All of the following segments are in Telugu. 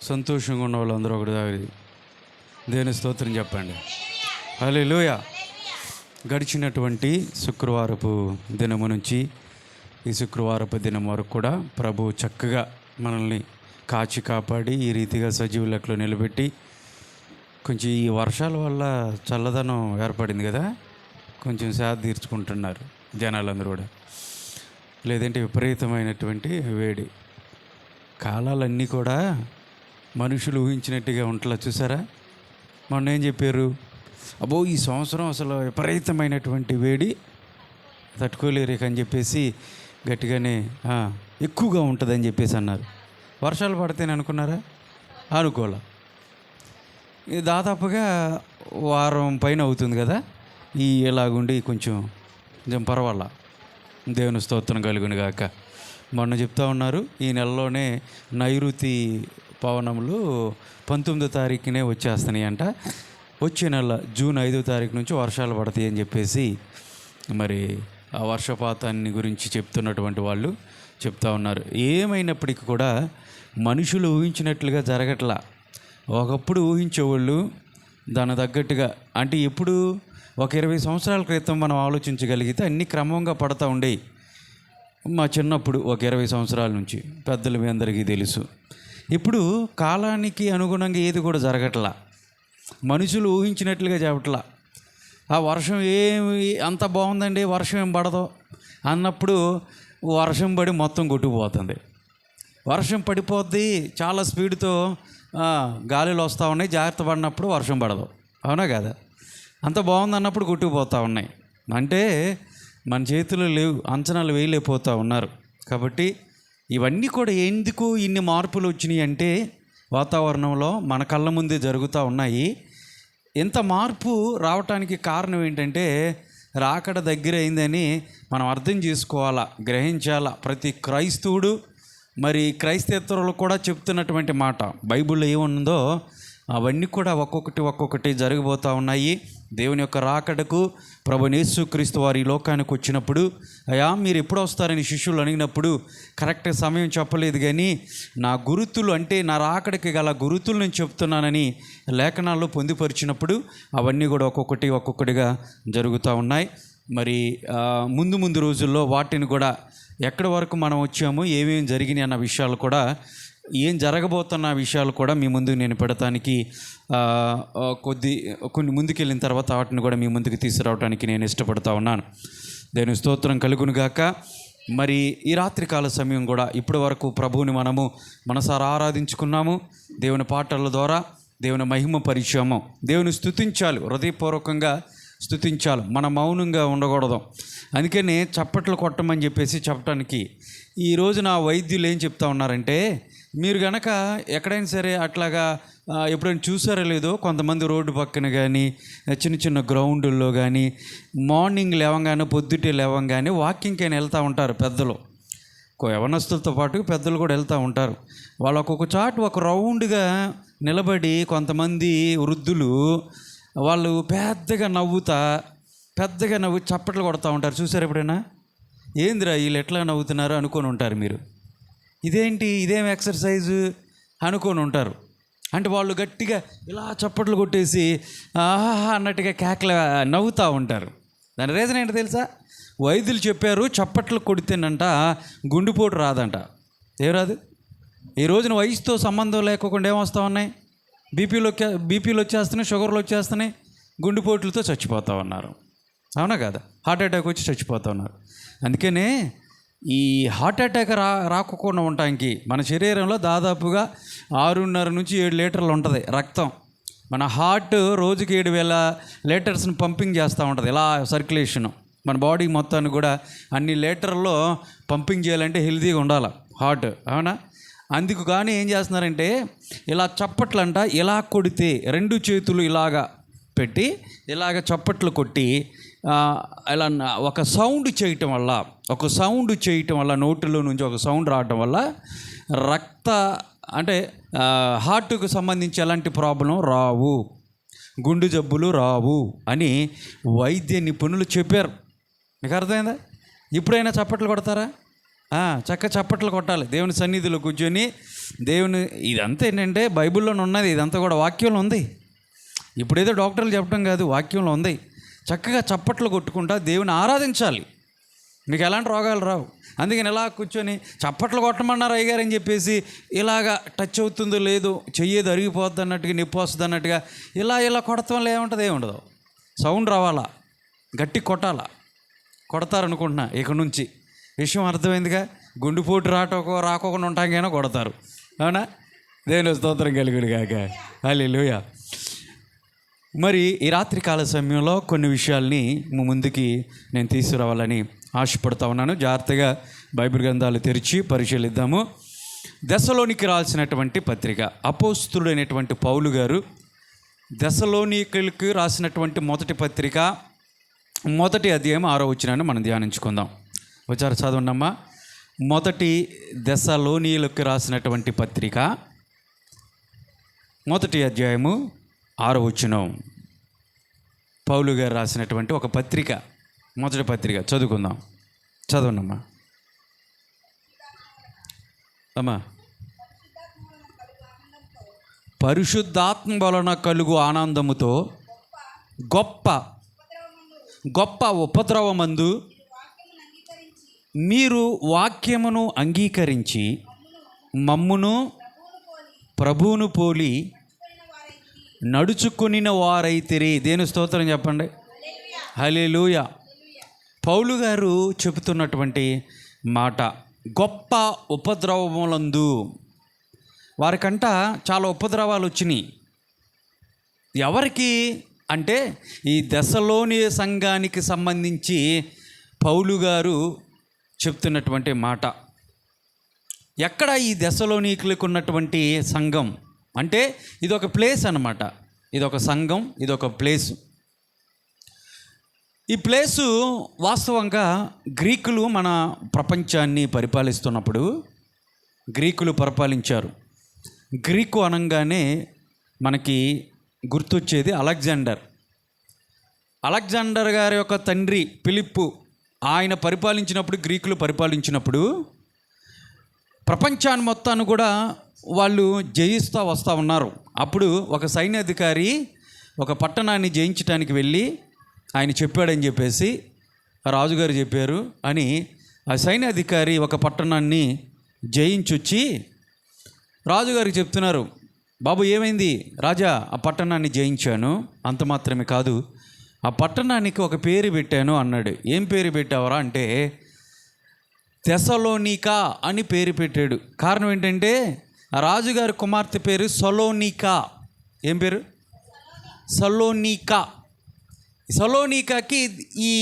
సంతోషంగా ఉన్న వాళ్ళందరూ ఒకటి దగ్గర దేవుని స్తోత్రం చెప్పండి. హల్లెలూయా. గడిచినటువంటి శుక్రవారపు దినము నుంచి ఈ శుక్రవారపు దినం వరకు కూడా ప్రభు చక్కగా మనల్ని కాచి కాపాడి ఈ రీతిగా సజీవ లెక్కలో నిలబెట్టి కొంచెం ఈ వర్షాల వల్ల చల్లదనం ఏర్పడింది కదా, కొంచెం సేద తీర్చుకుంటున్నారు జనాలందరూ కూడా. లేదంటే విపరీతమైనటువంటి వేడి. కాలాలన్నీ కూడా మనుషులు ఊహించినట్టుగా ఉంటలా చూసారా. మొన్న ఏం చెప్పారు, అబ్బో ఈ సంవత్సరం అసలు విపరీతమైనటువంటి వేడి తట్టుకోలేరు అని చెప్పేసి గట్టిగానే ఎక్కువగా ఉంటుందని చెప్పేసి అన్నారు. వర్షాలు పడితేనే అనుకున్నారా? అనుకోలే. ఇది దాదాపుగా వారం పైన అవుతుంది కదా ఈ ఇలాగుండి కొంచెం పర్వాలా. దేవుని స్తోత్రం కలుగును గాక. మొన్న చెప్తా ఉన్నారు ఈ నెలలోనే నైరుతి పవనములు 19వ తారీఖునే వచ్చేస్తున్నాయి అంట. వచ్చే నెల జూన్ 5వ తారీఖు నుంచి వర్షాలు పడతాయి అని చెప్పేసి మరి ఆ వర్షపాతాన్ని గురించి చెప్తున్నటువంటి వాళ్ళు చెప్తా ఉన్నారు. ఏమైనప్పటికీ కూడా మనుషులు ఊహించినట్లుగా జరగట్లా. ఒకప్పుడు ఊహించేవాళ్ళు దాని తగ్గట్టుగా, అంటే ఎప్పుడు ఒక 20 సంవత్సరాల క్రితం మనం ఆలోచించగలిగితే అన్నీ క్రమంగా పడతా ఉండేవి. మా చిన్నప్పుడు ఒక 20 సంవత్సరాల నుంచి పెద్దలు మీ అందరికీ తెలుసు. ఇప్పుడు కాలానికి అనుగుణంగా ఏది కూడా జరగట్లా, మనుషులు ఊహించినట్లుగా చెప్పట్లా. ఆ వర్షం ఏమి అంత బాగుందండి, వర్షం ఏం పడదు అన్నప్పుడు వర్షం పడి మొత్తం కొట్టుకుపోతుంది. వర్షం పడిపోద్ది చాలా స్పీడ్తో, గాలిలో వస్తూ ఉన్నాయి, జాగ్రత్త పడినప్పుడు వర్షం పడదు. అవునా కదా? అంత బాగుంది అన్నప్పుడు కొట్టుకుపోతూ ఉన్నాయి. అంటే మన చేతులు లేవు, అంచనాలు వేయలేకపోతూ ఉన్నారు. కాబట్టి ఇవన్నీ కూడా ఎందుకు ఇన్ని మార్పులు వచ్చినాయి అంటే వాతావరణంలో మన కళ్ళ ముందే జరుగుతూ ఉన్నాయి. ఇంత మార్పు రావటానికి కారణం ఏంటంటే రాకడ దగ్గర అయిందని మనం అర్థం చేసుకోవాలా, గ్రహించాలా. ప్రతి క్రైస్తవుడు మరి క్రైస్తవేతరులు కూడా చెప్తున్నటువంటి మాట, బైబిల్లో ఏముందో అవన్నీ కూడా ఒక్కొక్కటి జరగబోతూ ఉన్నాయి. దేవుని యొక్క రాకడకు ప్రభువైన యేసుక్రీస్తు వారి ఈ లోకానికి వచ్చినప్పుడు, అయ్యా మీరు ఎప్పుడు వస్తారని శిష్యులు అడిగినప్పుడు కరెక్ట్ సమయం చెప్పలేదు, కానీ నా గురుతులు అంటే నా రాకడికి గల గురుతులు నేను చెప్తున్నానని లేఖనాల్లో పొందుపరిచినప్పుడు అవన్నీ కూడా ఒక్కొక్కటిగా జరుగుతూ ఉన్నాయి. మరి ముందు రోజుల్లో వాటిని కూడా ఎక్కడి వరకు మనం వచ్చాము, ఏమేమి జరిగినాయి అన్న విషయాలు కూడా, ఏం జరగబోతున్న విషయాలు కూడా మీ ముందుకు నేను పెడతానికి కొన్ని ముందుకెళ్ళిన తర్వాత వాటిని కూడా మీ ముందుకు తీసుకురావడానికి నేను ఇష్టపడుతూ ఉన్నాను. దేవుని స్తోత్రం కలుగును గాక. మరి ఈ రాత్రికాల సమయం కూడా ఇప్పటి వరకు ప్రభువుని మనము మనసారా ఆరాధించుకున్నాము. దేవుని పాటల ద్వారా దేవుని మహిమ పరిచయము, దేవుని స్తుతించాలి, హృదయపూర్వకంగా స్తుతించాలి, మనం మౌనంగా ఉండకూడదు. అందుకనే చప్పట్లు కొట్టమని చెప్పేసి చెప్పడానికి ఈ రోజున వైద్యులు ఏం చెప్తా ఉన్నారంటే, మీరు కనుక ఎక్కడైనా సరే అట్లాగా ఎప్పుడైనా చూసారో లేదో, కొంతమంది రోడ్డు పక్కన కానీ చిన్న గ్రౌండుల్లో కానీ మార్నింగ్ లేవంగానే పొద్దుటే లేవంగానే వాకింగ్కైనా వెళ్తూ ఉంటారు పెద్దలు. యవనస్తులతో పాటు పెద్దలు కూడా వెళ్తూ ఉంటారు. వాళ్ళు ఒక్కొక్క చాటు ఒక రౌండ్గా నిలబడి కొంతమంది వృద్ధులు వాళ్ళు పెద్దగా నవ్వు చప్పట్లు కొడుతూ ఉంటారు. చూసారు ఎప్పుడైనా? ఏందిరా వీళ్ళు ఎట్లా నవ్వుతున్నారు అనుకొని ఉంటారు మీరు. ఇదేం ఎక్సర్సైజు అనుకొని ఉంటారు. అంటే వాళ్ళు గట్టిగా ఇలా చప్పట్లు కొట్టేసి ఆహా అన్నట్టుగా కేకలు నవ్వుతూ ఉంటారు. దాని రీజన్ ఏంటో తెలుసా? వైద్యులు చెప్పారు చప్పట్లు కొడితేనంట గుండెపోటు రాదంట. ఏం రాదు? ఈ రోజున వయసుతో సంబంధం లేకుండా ఏమొస్తూ ఉన్నాయి? బీపీలు వచ్చేస్తున్నాయి, షుగర్లు వచ్చేస్తున్నాయి, గుండెపోట్లతో చచ్చిపోతూ ఉన్నారు. అవునా కదా? హార్ట్ అటాక్ వచ్చి చచ్చిపోతూ ఉన్నారు. అందుకనే ఈ హార్ట్ అటాక్ రాకుండా ఉండటానికి మన శరీరంలో దాదాపుగా 6.5 నుంచి 7 లీటర్లు ఉంటుంది రక్తం. మన హార్ట్ రోజుకి 7,000 లీటర్స్ని పంపింగ్ చేస్తూ ఉంటుంది. ఇలా సర్క్యులేషను మన బాడీ మొత్తాన్ని కూడా అన్ని లీటర్లో పంపింగ్ చేయాలంటే హెల్తీగా ఉండాలి హార్ట్. అవునా? అందుకు కానీ ఏం చేస్తున్నారంటే ఇలా చప్పట్లంట ఇలా కొడితే 2 చేతులు ఇలాగా పెట్టి ఇలాగ చప్పట్లు కొట్టి ఇలా ఒక సౌండ్ చేయటం వల్ల నోటిలో నుంచి ఒక సౌండ్ రావటం వల్ల అంటే హార్ట్కు సంబంధించి ఎలాంటి ప్రాబ్లం రావు, గుండె జబ్బులు రావు అని వైద్య నిపుణులు చెప్పారు. మీకు అర్థమైందా? ఇప్పుడైనా చప్పట్లు కొడతారా? చక్క చప్పట్లు కొట్టాలి. దేవుని సన్నిధిలో కూర్చొని దేవుని ఇదంతా ఏంటంటే బైబిల్లోనే ఉన్నది, ఇదంతా కూడా వాక్యంలో ఉంది. ఇప్పుడేదో డాక్టర్లు చెప్పడం కాదు, వాక్యంలో ఉంది. చక్కగా చప్పట్లు కొట్టుకుంటా దేవుని ఆరాధించాలి, మీకు ఎలాంటి రోగాలు రావు. అందుకని ఇలా కూర్చొని చప్పట్లు కొట్టమన్నారు అయ్యగారు అని చెప్పేసి ఇలాగా టచ్ అవుతుందో లేదో, చెయ్యేది అరిగిపోద్ది అన్నట్టుగా, నొప్పి వస్తుంది అన్నట్టుగా ఇలా కొడతాం వల్ల ఏముంటుంది? ఏముండదు. సౌండ్ రావాలా, గట్టి కొట్టాలా. కొడతారనుకుంటున్నా ఇక నుంచి. విషయం అర్థమైందిగా. గుండెపోటు రాకోకుండా ఉంటాకైనా కొడతారు, అవునా? దేవుని స్తోత్రం కలుగును గాక. హల్లెలూయా. మరి ఈ రాత్రికాల సమయంలో కొన్ని విషయాల్ని ముందుకి నేను తీసుకురావాలని ఆశపడుతూ ఉన్నాను. జాగ్రత్తగా బైబిల్ గ్రంథాలు తెరిచి పరిశీలిద్దాము. దెస్సలోనికి రాసినటువంటి పత్రిక, అపోస్తులుడైనటువంటి పౌలు గారు దెస్సలోనికలకు రాసినటువంటి మొదటి పత్రిక, మొదటి అధ్యాయం 6వ వచనాన్ని మనం ధ్యానించుకుందాం. వచ్చారు చదవండమ్మా. మొదటి దెస్సలోనికలకు రాసినటువంటి పత్రిక, మొదటి అధ్యాయము 6వ వచనం. పౌలు గారు రాసినటువంటి ఒక పత్రిక, మొదటి పత్రిక చదువుకుందాం. చదవండమ్మా. అమ్మా, పరిశుద్ధాత్మ వలన కలుగు ఆనందముతో గొప్ప గొప్ప ఉపద్రవమందు మీరు వాక్యమును అంగీకరించి మమ్మును ప్రభువును పోలి నడుచుకొనిన వారైతిరి. దేని స్తోత్రం చెప్పండి. హల్లెలూయా. పౌలు గారు చెబుతున్నటువంటి మాట, గొప్ప ఉపద్రవములందు. వారికంట చాలా ఉపద్రవాలు వచ్చినాయి. ఎవరికి అంటే ఈ దెస్సలోని సంఘానికి సంబంధించి పౌలు గారు చెప్తున్నటువంటి మాట. ఎక్కడ ఈ దెస్సలోనికులకు ఉన్నటువంటి సంఘం అంటే ఇదొక ప్లేస్ అన్నమాట. ఇదొక సంఘం, ఇదొక ప్లేసు. ఈ ప్లేసు వాస్తవంగా గ్రీకులు మన ప్రపంచాన్ని పరిపాలిస్తున్నప్పుడు గ్రీకులు పరిపాలించారు. గ్రీకు అనగానే మనకి గుర్తొచ్చేది అలెగ్జాండర్ గారి యొక్క తండ్రి ఫిలిప్పు. ఆయన పరిపాలించినప్పుడు, గ్రీకులు పరిపాలించినప్పుడు ప్రపంచాన్ని మొత్తాన్ని కూడా వాళ్ళు జయిస్తూ వస్తూ ఉన్నారు. అప్పుడు ఒక సైన్యాధికారి ఒక పట్టణాన్ని జయించడానికి వెళ్ళి ఆయన చెప్పాడని చెప్పేసి రాజుగారు చెప్పారు అని ఆ సైన్యాధికారి ఒక పట్టణాన్ని జయించొచ్చి రాజుగారికి చెప్తున్నారు. బాబు ఏమైంది? రాజా, ఆ పట్టణాన్ని జయించాను, అంత మాత్రమే కాదు, ఆ పట్టణానికి ఒక పేరు పెట్టాను అన్నాడు. ఏం పేరు పెట్టావరా అంటే తెస్సలోనికా అని పేరు పెట్టాడు. కారణం ఏంటంటే ఆ రాజుగారి కుమార్తె పేరు సలోనికా. ఏం పేరు? సలోనికా. సలోనికాకి ఈ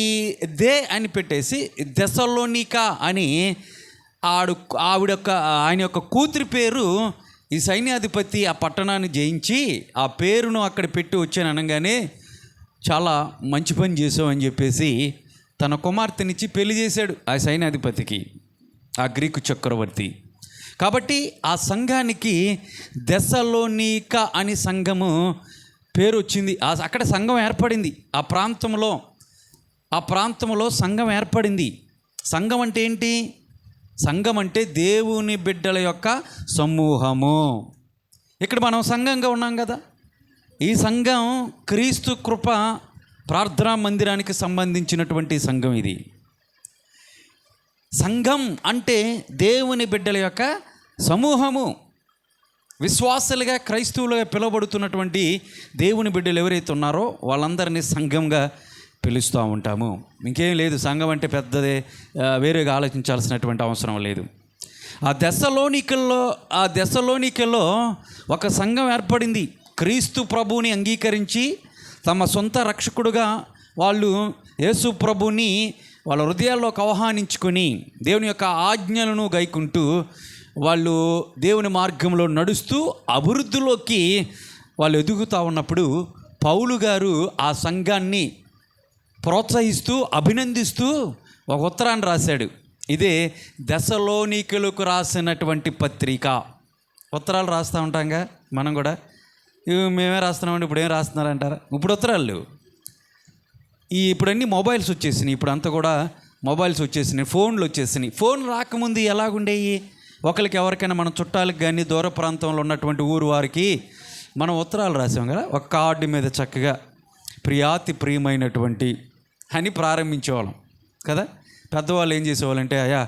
దే అని పెట్టేసి దెస్సలోనికా అని ఆయన యొక్క కూతురి పేరు. ఈ సైన్యాధిపతి ఆ పట్టణాన్ని జయించి ఆ పేరును అక్కడ పెట్టి వచ్చాను అనగానే చాలా మంచి పని చేసామని చెప్పేసి తన కుమార్తెనిచ్చి పెళ్లి చేశాడు ఆ సైన్యాధిపతికి, ఆ గ్రీకు చక్రవర్తి. కాబట్టి ఆ సంఘానికి దెస్సలోనికా అని సంఘము పేరు వచ్చింది. అక్కడ సంఘం ఏర్పడింది. ఆ ప్రాంతంలో సంఘం ఏర్పడింది. సంఘం అంటే ఏంటి? సంఘం అంటే దేవుని బిడ్డల యొక్క సమూహము. ఇక్కడ మనం సంఘంగా ఉన్నాం కదా. ఈ సంఘం క్రీస్తు కృప ప్రార్థనా మందిరానికి సంబంధించినటువంటి సంఘం. ఇది సంఘం అంటే దేవుని బిడ్డల యొక్క సమూహము. విశ్వాసులుగా, క్రైస్తవులుగా పిలువబడుతున్నటువంటి దేవుని బిడ్డలు ఎవరైతే ఉన్నారో వాళ్ళందరినీ సంఘంగా పిలుస్తూ ఉంటాము. ఇంకేం లేదు, సంఘం అంటే పెద్దదే, వేరేగా ఆలోచించాల్సినటువంటి అవసరం లేదు. ఆ దెస్సలోనికల్లో ఒక సంఘం ఏర్పడింది. క్రీస్తు ప్రభువుని అంగీకరించి తమ సొంత రక్షకుడుగా వాళ్ళు యేసు ప్రభుని వాళ్ళ హృదయాల్లోకి ఆహ్వానించుకొని దేవుని యొక్క ఆజ్ఞలను గైకుంటూ వాళ్ళు దేవుని మార్గంలో నడుస్తూ అభివృద్ధిలోకి వాళ్ళు ఎదుగుతూ ఉన్నప్పుడు పౌలు గారు ఆ సంఘాన్ని ప్రోత్సహిస్తూ, అభినందిస్తూ ఒక ఉత్తరాన్ని రాశాడు. ఇదే దెస్సలోనికలకు రాసినటువంటి పత్రిక. ఉత్తరాలు రాస్తూ ఉంటాంగా మనం కూడా. మేమే రాస్తున్నామండి, ఇప్పుడు ఏం రాస్తున్నారంటారా? ఇప్పుడు ఉత్తరాలు ఇప్పుడన్నీ మొబైల్స్ వచ్చేసినాయి. ఇప్పుడు అంతా కూడా మొబైల్స్ వచ్చేసినాయి, ఫోన్లు వచ్చేసినాయి. ఫోన్ రాకముందు ఎలాగుండేవి? ఒకరికి ఎవరికైనా మన చుట్టాలకు కానీ దూర ప్రాంతంలో ఉన్నటువంటి ఊరు వారికి మనం ఉత్తరాలు రాసాం కదా, ఒక కార్డు మీద చక్కగా ప్రియాతి ప్రియమైనటువంటి అని ప్రారంభించేవాళ్ళం కదా. పెద్దవాళ్ళు ఏం చేసేవాళ్ళంటే, అయ్యా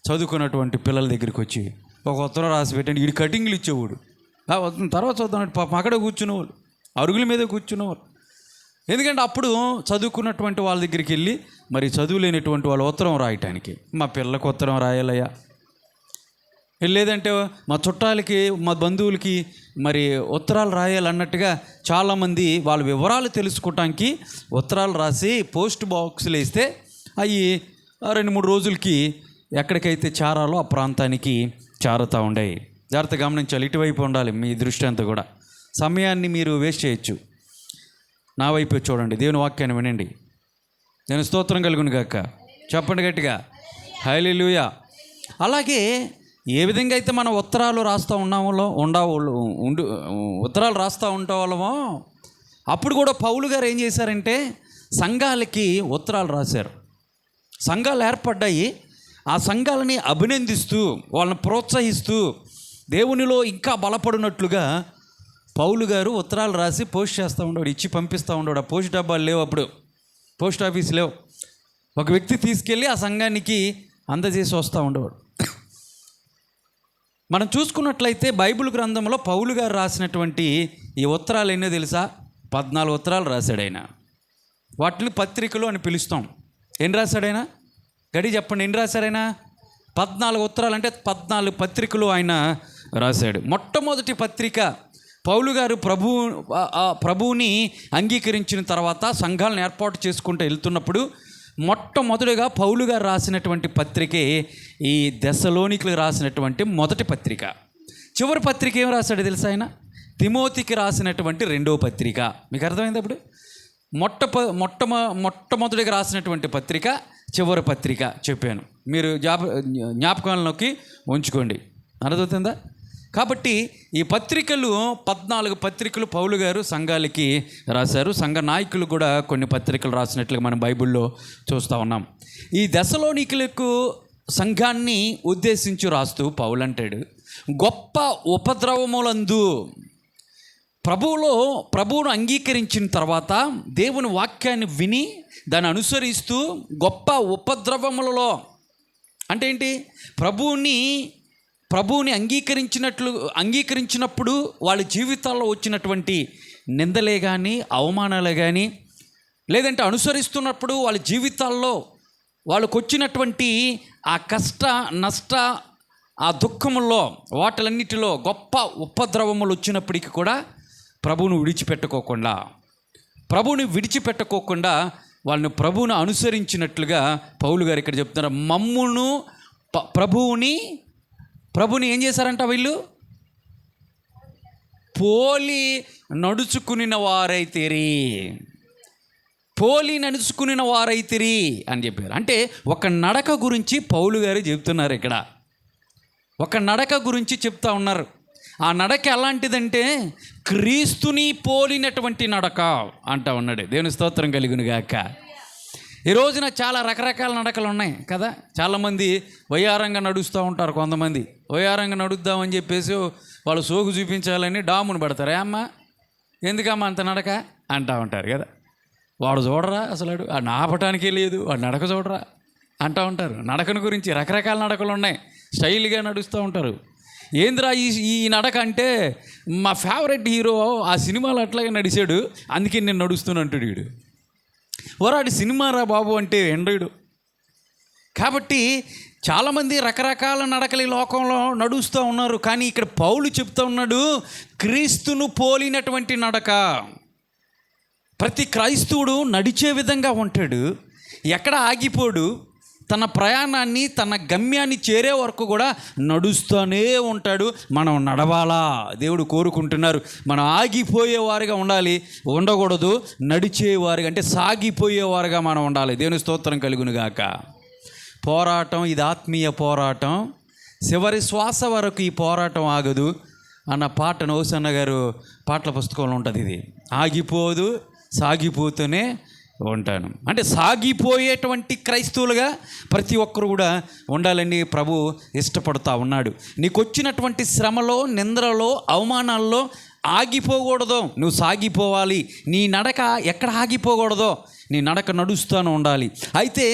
చదువుకున్నటువంటి పిల్లల దగ్గరికి వచ్చి ఒక ఉత్తరం రాసి పెట్టండి, వీడి కటింగ్లు ఇచ్చేవాడు. తర్వాత చదువుతున్నట్టు పాపం అక్కడే కూర్చునేవాళ్ళు, అరుగుల మీద కూర్చునేవాళ్ళు. ఎందుకంటే అప్పుడు చదువుకున్నటువంటి వాళ్ళ దగ్గరికి వెళ్ళి మరి చదువు లేనటువంటి వాళ్ళు ఉత్తరం రాయటానికి, మా పిల్లలకు ఉత్తరం రాయాలయ్యా, లేదంటే మా చుట్టాలకి మా బంధువులకి మరి ఉత్తరాలు రాయాలన్నట్టుగా చాలామంది వాళ్ళ వివరాలు తెలుసుకోవటానికి ఉత్తరాలు రాసి పోస్ట్ బాక్సులు వేస్తే అవి 2-3 రోజులకి ఎక్కడికైతే చేరాలో ఆ ప్రాంతానికి చేరుతూ ఉండేవి. జాగ్రత్త గమనించాలి, ఇటువైపు ఉండాలి మీ దృష్టి అంతా కూడా. సమయాన్ని మీరు వేస్ట్ చేయొచ్చు. నా వైపు చూడండి, దేవుని వాక్యాన్ని వినండి. నేను స్తోత్రం కలుగును గాక, చెప్పండి గట్టిగా హల్లెలూయా. అలాగే ఏ విధంగా అయితే మనం ఉత్తరాలు రాస్తూ ఉత్తరాలు రాస్తూ ఉండేవాళ్ళమో, అప్పుడు కూడా పౌలు గారు ఏం చేశారంటే సంఘాలకి ఉత్తరాలు రాశారు. సంఘాలు ఏర్పడ్డాయి. ఆ సంఘాలని అభినందిస్తూ వాళ్ళని ప్రోత్సహిస్తూ దేవునిలో ఇంకా బలపడినట్లుగా పౌలు గారు ఉత్తరాలు రాసి పోస్ట్ చేస్తూ ఉండేవాడు, ఇచ్చి పంపిస్తూ ఉండేవాడు. ఆ పోస్ట్ డబ్బాలు లేవు అప్పుడు, పోస్ట్ ఆఫీస్ లేవు. ఒక వ్యక్తి తీసుకెళ్ళి ఆ సంఘానికి అందజేసి వస్తూ ఉండేవాడు. మనం చూసుకున్నట్లయితే బైబిల్ గ్రంథంలో పౌలు గారు రాసినటువంటి ఈ ఉత్తరాలు ఎన్నో తెలుసా? 14 ఉత్తరాలు రాశాడు ఆయన. వాటిని పత్రికలు అని పిలుస్తాం. ఎన్ని రాశాడు ఆయన? గడి చెప్పండి, ఎన్ని రాశాడు ఆయన? 14 ఉత్తరాలు, అంటే 14 పత్రికలు ఆయన రాశాడు. మొట్టమొదటి పత్రిక పౌలు గారు ప్రభువుని అంగీకరించిన తర్వాత సంఘాలను ఏర్పాటు చేసుకుంటూ వెళ్తున్నప్పుడు మొట్టమొదటిగా పౌలు గారు రాసినటువంటి పత్రికే ఈ దెస్సలోనికులకు రాసినటువంటి మొదటి పత్రిక. చివరి పత్రిక ఏం రాశాడు తెలుసా ఆయన? తిమోతికి రాసినటువంటి 2వ పత్రిక. మీకు అర్థమైంది? అప్పుడు మొట్టమొదటిగా రాసినటువంటి పత్రిక, చివరి పత్రిక చెప్పాను. మీరు జ్ఞాపకాలలోకి ఉంచుకోండి, అర్థమవుతుందా? కాబట్టి ఈ పత్రికలు 14 పత్రికలు పౌలు గారు సంఘాలకి రాశారు. సంఘ నాయకులు కూడా కొన్ని పత్రికలు రాసినట్లుగా మనం బైబిల్లో చూస్తూ ఉన్నాం. ఈ దెస్సలోనికులకు సంఘాన్ని ఉద్దేశించి రాస్తూ పౌలు అంటాడు, గొప్ప ఉపద్రవములందు ప్రభువును అంగీకరించిన తర్వాత దేవుని వాక్యాన్ని విని దాన్ని అనుసరిస్తూ గొప్ప ఉపద్రవములలో, అంటే ఏంటి? ప్రభువుని అంగీకరించినప్పుడు వాళ్ళ జీవితాల్లో వచ్చినటువంటి నిందలే కానీ అవమానాలే కానీ, లేదంటే అనుసరిస్తున్నప్పుడు వాళ్ళ జీవితాల్లో వాళ్ళకు వచ్చినటువంటి ఆ కష్ట నష్ట ఆ దుఃఖముల్లో వాటిలన్నిటిలో గొప్ప ఉపద్రవములు వచ్చినప్పటికీ కూడా ప్రభువుని విడిచిపెట్టుకోకుండా వాళ్ళని ప్రభువును అనుసరించినట్లుగా పౌలు గారు ఇక్కడ చెప్తున్నారు. ప్రభువుని ఏం చేశారంట? వీళ్ళు పోలి నడుచుకునిన వారైతిరి అని చెప్పారు. అంటే ఒక నడక గురించి పౌలు గారు చెప్తున్నారు ఇక్కడ. ఒక నడక గురించి చెప్తా ఉన్నారు. ఆ నడక ఎలాంటిదంటే క్రీస్తుని పోలినటువంటి నడక అంటా ఉన్నాడు. దేవుని స్తోత్రం కలుగును గాక. ఈ రోజున చాలా రకరకాల నడకలు ఉన్నాయి కదా. చాలామంది వయ్యారంగా నడుస్తూ ఉంటారు. కొంతమంది వయ్యారంగా నడుద్దామని చెప్పేసి వాళ్ళు సోకు చూపించాలని డామును పెడతారు. అమ్మ ఎందుకమ్మా అంత నడక అంటూ ఉంటారు కదా. వాడు చూడరా అసలు, వాడు ఆపటానికే లేదు, వాడు నడక చూడరా అంటూ ఉంటారు. నడకను గురించి రకరకాల నడకలు ఉన్నాయి. స్టైల్గా నడుస్తూ ఉంటారు. ఏంద్రా ఈ నడక అంటే, మా ఫేవరెట్ హీరో ఆ సినిమాలో అట్లాగే నడిచాడు, అందుకే నేను నడుస్తున్నట్టు వీడు. వరాడు సినిమా రా బాబు అంటే ఎండ్రుడు. కాబట్టి చాలామంది రకరకాల నడకలు ఈ లోకంలో నడుస్తూ ఉన్నారు. కానీ ఇక్కడ పౌలు చెప్తూ ఉన్నాడు, క్రీస్తును పోలినటువంటి నడక. ప్రతి క్రైస్తవుడు నడిచే విధంగా ఉంటాడు, ఎక్కడ ఆగిపోడు. తన ప్రయాణాన్ని, తన గమ్యాన్ని చేరే వరకు కూడా నడుస్తూనే ఉంటాడు. మనం నడవాలా? దేవుడు కోరుకుంటున్నారు. మనం ఆగిపోయేవారుగా ఉండకూడదు, నడిచేవారుగా, అంటే సాగిపోయేవారుగా మనం ఉండాలి. దేవుని స్తోత్రం కలుగును గాక. పోరాటం, ఇది ఆత్మీయ పోరాటం. చివరి శ్వాస వరకు ఈ పోరాటం ఆగదు అన్న పాట నోసన్న గారు పాటల పుస్తకంలో ఉంటుంది. ఇది ఆగిపోదు, సాగిపోతూనే ఉంటాను. అంటే సాగిపోయేటువంటి క్రైస్తవులుగా ప్రతి ఒక్కరు కూడా ఉండాలని ప్రభు ఇష్టపడుతూ ఉన్నాడు. నీకు వచ్చినటువంటి శ్రమలో, నిందలలో, అవమానాల్లో ఆగిపోకూడదు. నువ్వు సాగిపోవాలి. నీ నడక ఎక్కడ ఆగిపోకూడదో, నీ నడక నడుస్తూనే ఉండాలి. అయితే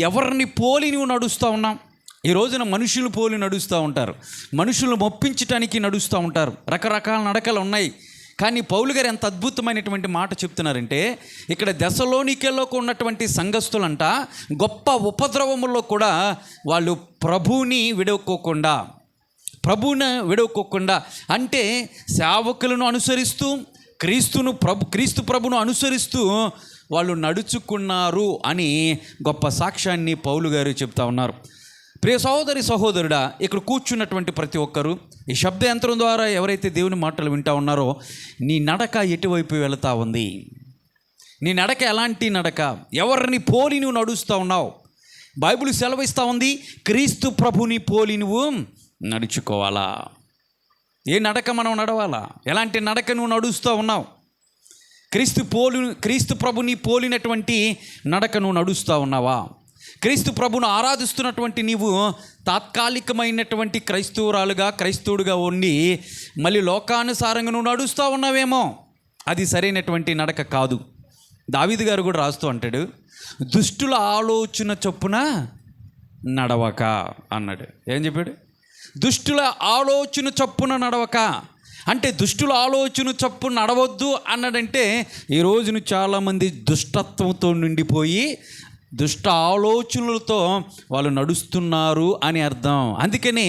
ఎవరిని పోలి నువ్వు నడుస్తూ ఉన్నావు? ఈ రోజున మనుషులు పోలి నడుస్తూ ఉంటారు, మనుషులను మొప్పించడానికి నడుస్తూ ఉంటారు. రకరకాల నడకలు ఉన్నాయి. కానీ పౌలు గారు ఎంత అద్భుతమైనటువంటి మాట చెప్తున్నారంటే, ఇక్కడ దెసలోనికేలోకి ఉన్నటువంటి సంఘస్థులంట గొప్ప ఉపద్రవముల్లో కూడా వాళ్ళు ప్రభువుని విడవకోకుండా అంటే సేవకులను అనుసరిస్తూ క్రీస్తు ప్రభును అనుసరిస్తూ వాళ్ళు నడుచుకున్నారు అని గొప్ప సాక్ష్యాన్ని పౌలు గారు చెప్తా ఉన్నారు. ప్రియ సహోదరుడా, ఇక్కడ కూర్చున్నటువంటి ప్రతి ఒక్కరూ ఈ శబ్ద యంత్రం ద్వారా ఎవరైతే దేవుని మాటలు వింటూ ఉన్నారో, నీ నడక ఎటువైపు వెళుతూ ఉంది? నీ నడక ఎలాంటి నడక? ఎవరిని పోలి నువ్వు నడుస్తూ ఉన్నావు? బైబిల్ సెలవిస్తూ ఉంది, క్రీస్తు ప్రభుని పోలి నువ్వు నడుచుకోవాలా. ఏ నడక మనం నడవాలా? ఎలాంటి నడక నువ్వు నడుస్తూ ఉన్నావు? క్రీస్తు ప్రభుని పోలినటువంటి నడక నువ్వు నడుస్తూ ఉన్నావా? క్రీస్తు ప్రభును ఆరాధిస్తున్నటువంటి నీవు తాత్కాలికమైనటువంటి క్రైస్తవుడుగా ఉండి మళ్ళీ లోకానుసారంగా నువ్వు నడుస్తూ ఉన్నావేమో, అది సరైనటువంటి నడక కాదు. దావీదు గారు కూడా రాస్తూ అంటాడు, దుష్టుల ఆలోచన చొప్పున నడవక అన్నాడు. ఏం చెప్పాడు? దుష్టుల ఆలోచన చొప్పున నడవక. అంటే దుష్టుల ఆలోచన చొప్పున నడవద్దు అన్నాడంటే, ఈ రోజున చాలామంది దుష్టత్వంతో నిండిపోయి దుష్ట ఆలోచనలతో వాళ్ళు నడుస్తున్నారు అని అర్థం. అందుకని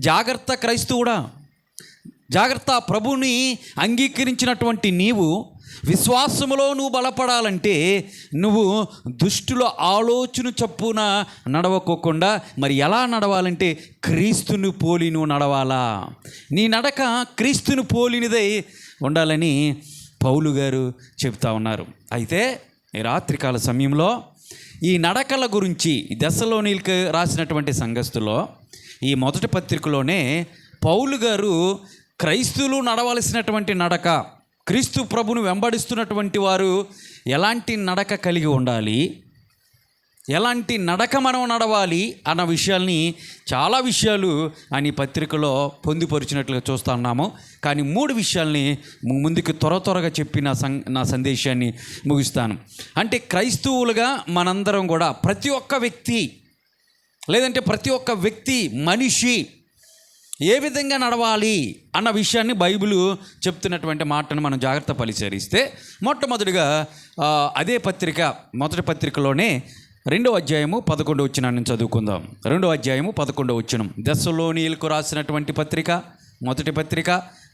జాగ్రత్త క్రైస్తవుడా, జాగ్రత్త. ప్రభుని అంగీకరించినటువంటి నీవు విశ్వాసములో నువ్వు బలపడాలంటే నువ్వు దుష్టుల ఆలోచన చొప్పున నడవకోకుండా మరి ఎలా నడవాలంటే క్రీస్తుని పోలి నువ్వు నడవాలా. నీ నడక క్రీస్తుని పోలినదై ఉండాలని పౌలు గారు చెప్తా ఉన్నారు. అయితే ఈ రాత్రికాల సమయంలో ఈ నడకల గురించి దెసలోనికీలకు రాసినటువంటి సంఘస్థులో ఈ మొదటి పత్రికలోనే పౌలు గారు క్రైస్తవులు నడవలసినటువంటి నడక, క్రీస్తు ప్రభును వెంబడిస్తున్నటువంటి వారు ఎలాంటి నడక కలిగి ఉండాలి, ఎలాంటి నడక మనం నడవాలి అన్న విషయాల్ని, చాలా విషయాలు అని పత్రికలో పొందుపరిచినట్లుగా చూస్తూ ఉన్నాము. కానీ 3 విషయాల్ని ముందుకు త్వరగా చెప్పి నా సందేశాన్ని ముగిస్తాను. అంటే క్రైస్తవులుగా మనందరం కూడా ప్రతి ఒక్క వ్యక్తి మనిషి ఏ విధంగా నడవాలి అన్న విషయాన్ని బైబిల్ చెప్తున్నటువంటి మాటను మనం జాగ్రత్త పరిశీలిస్తే, మొట్టమొదటిగా అదే పత్రిక మొదటి పత్రికలోనే 2వ అధ్యాయము 11వ వచనాన్ని చదువుకుందాం. 2వ అధ్యాయము 11వ వచనం, దెసలోనికీలకు రాసినటువంటి పత్రిక మొదటి పత్రిక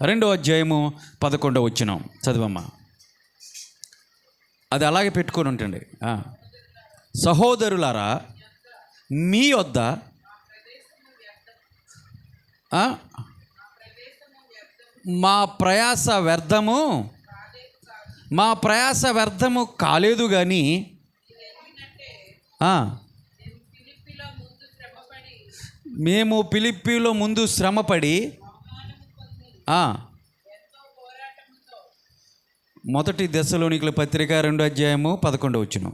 2వ అధ్యాయము 11వ వచనం చదువమ్మా. అది అలాగే పెట్టుకొని ఉంటుంది. సహోదరులారా, మీ వద్ద మా ప్రయాస వ్యర్థము కాలేదు కానీ మేము ఫిలిప్పీలో ముందు శ్రమపడి మొదటి దెసలోనికీల పత్రిక 2వ అధ్యాయము 11వ వచనం,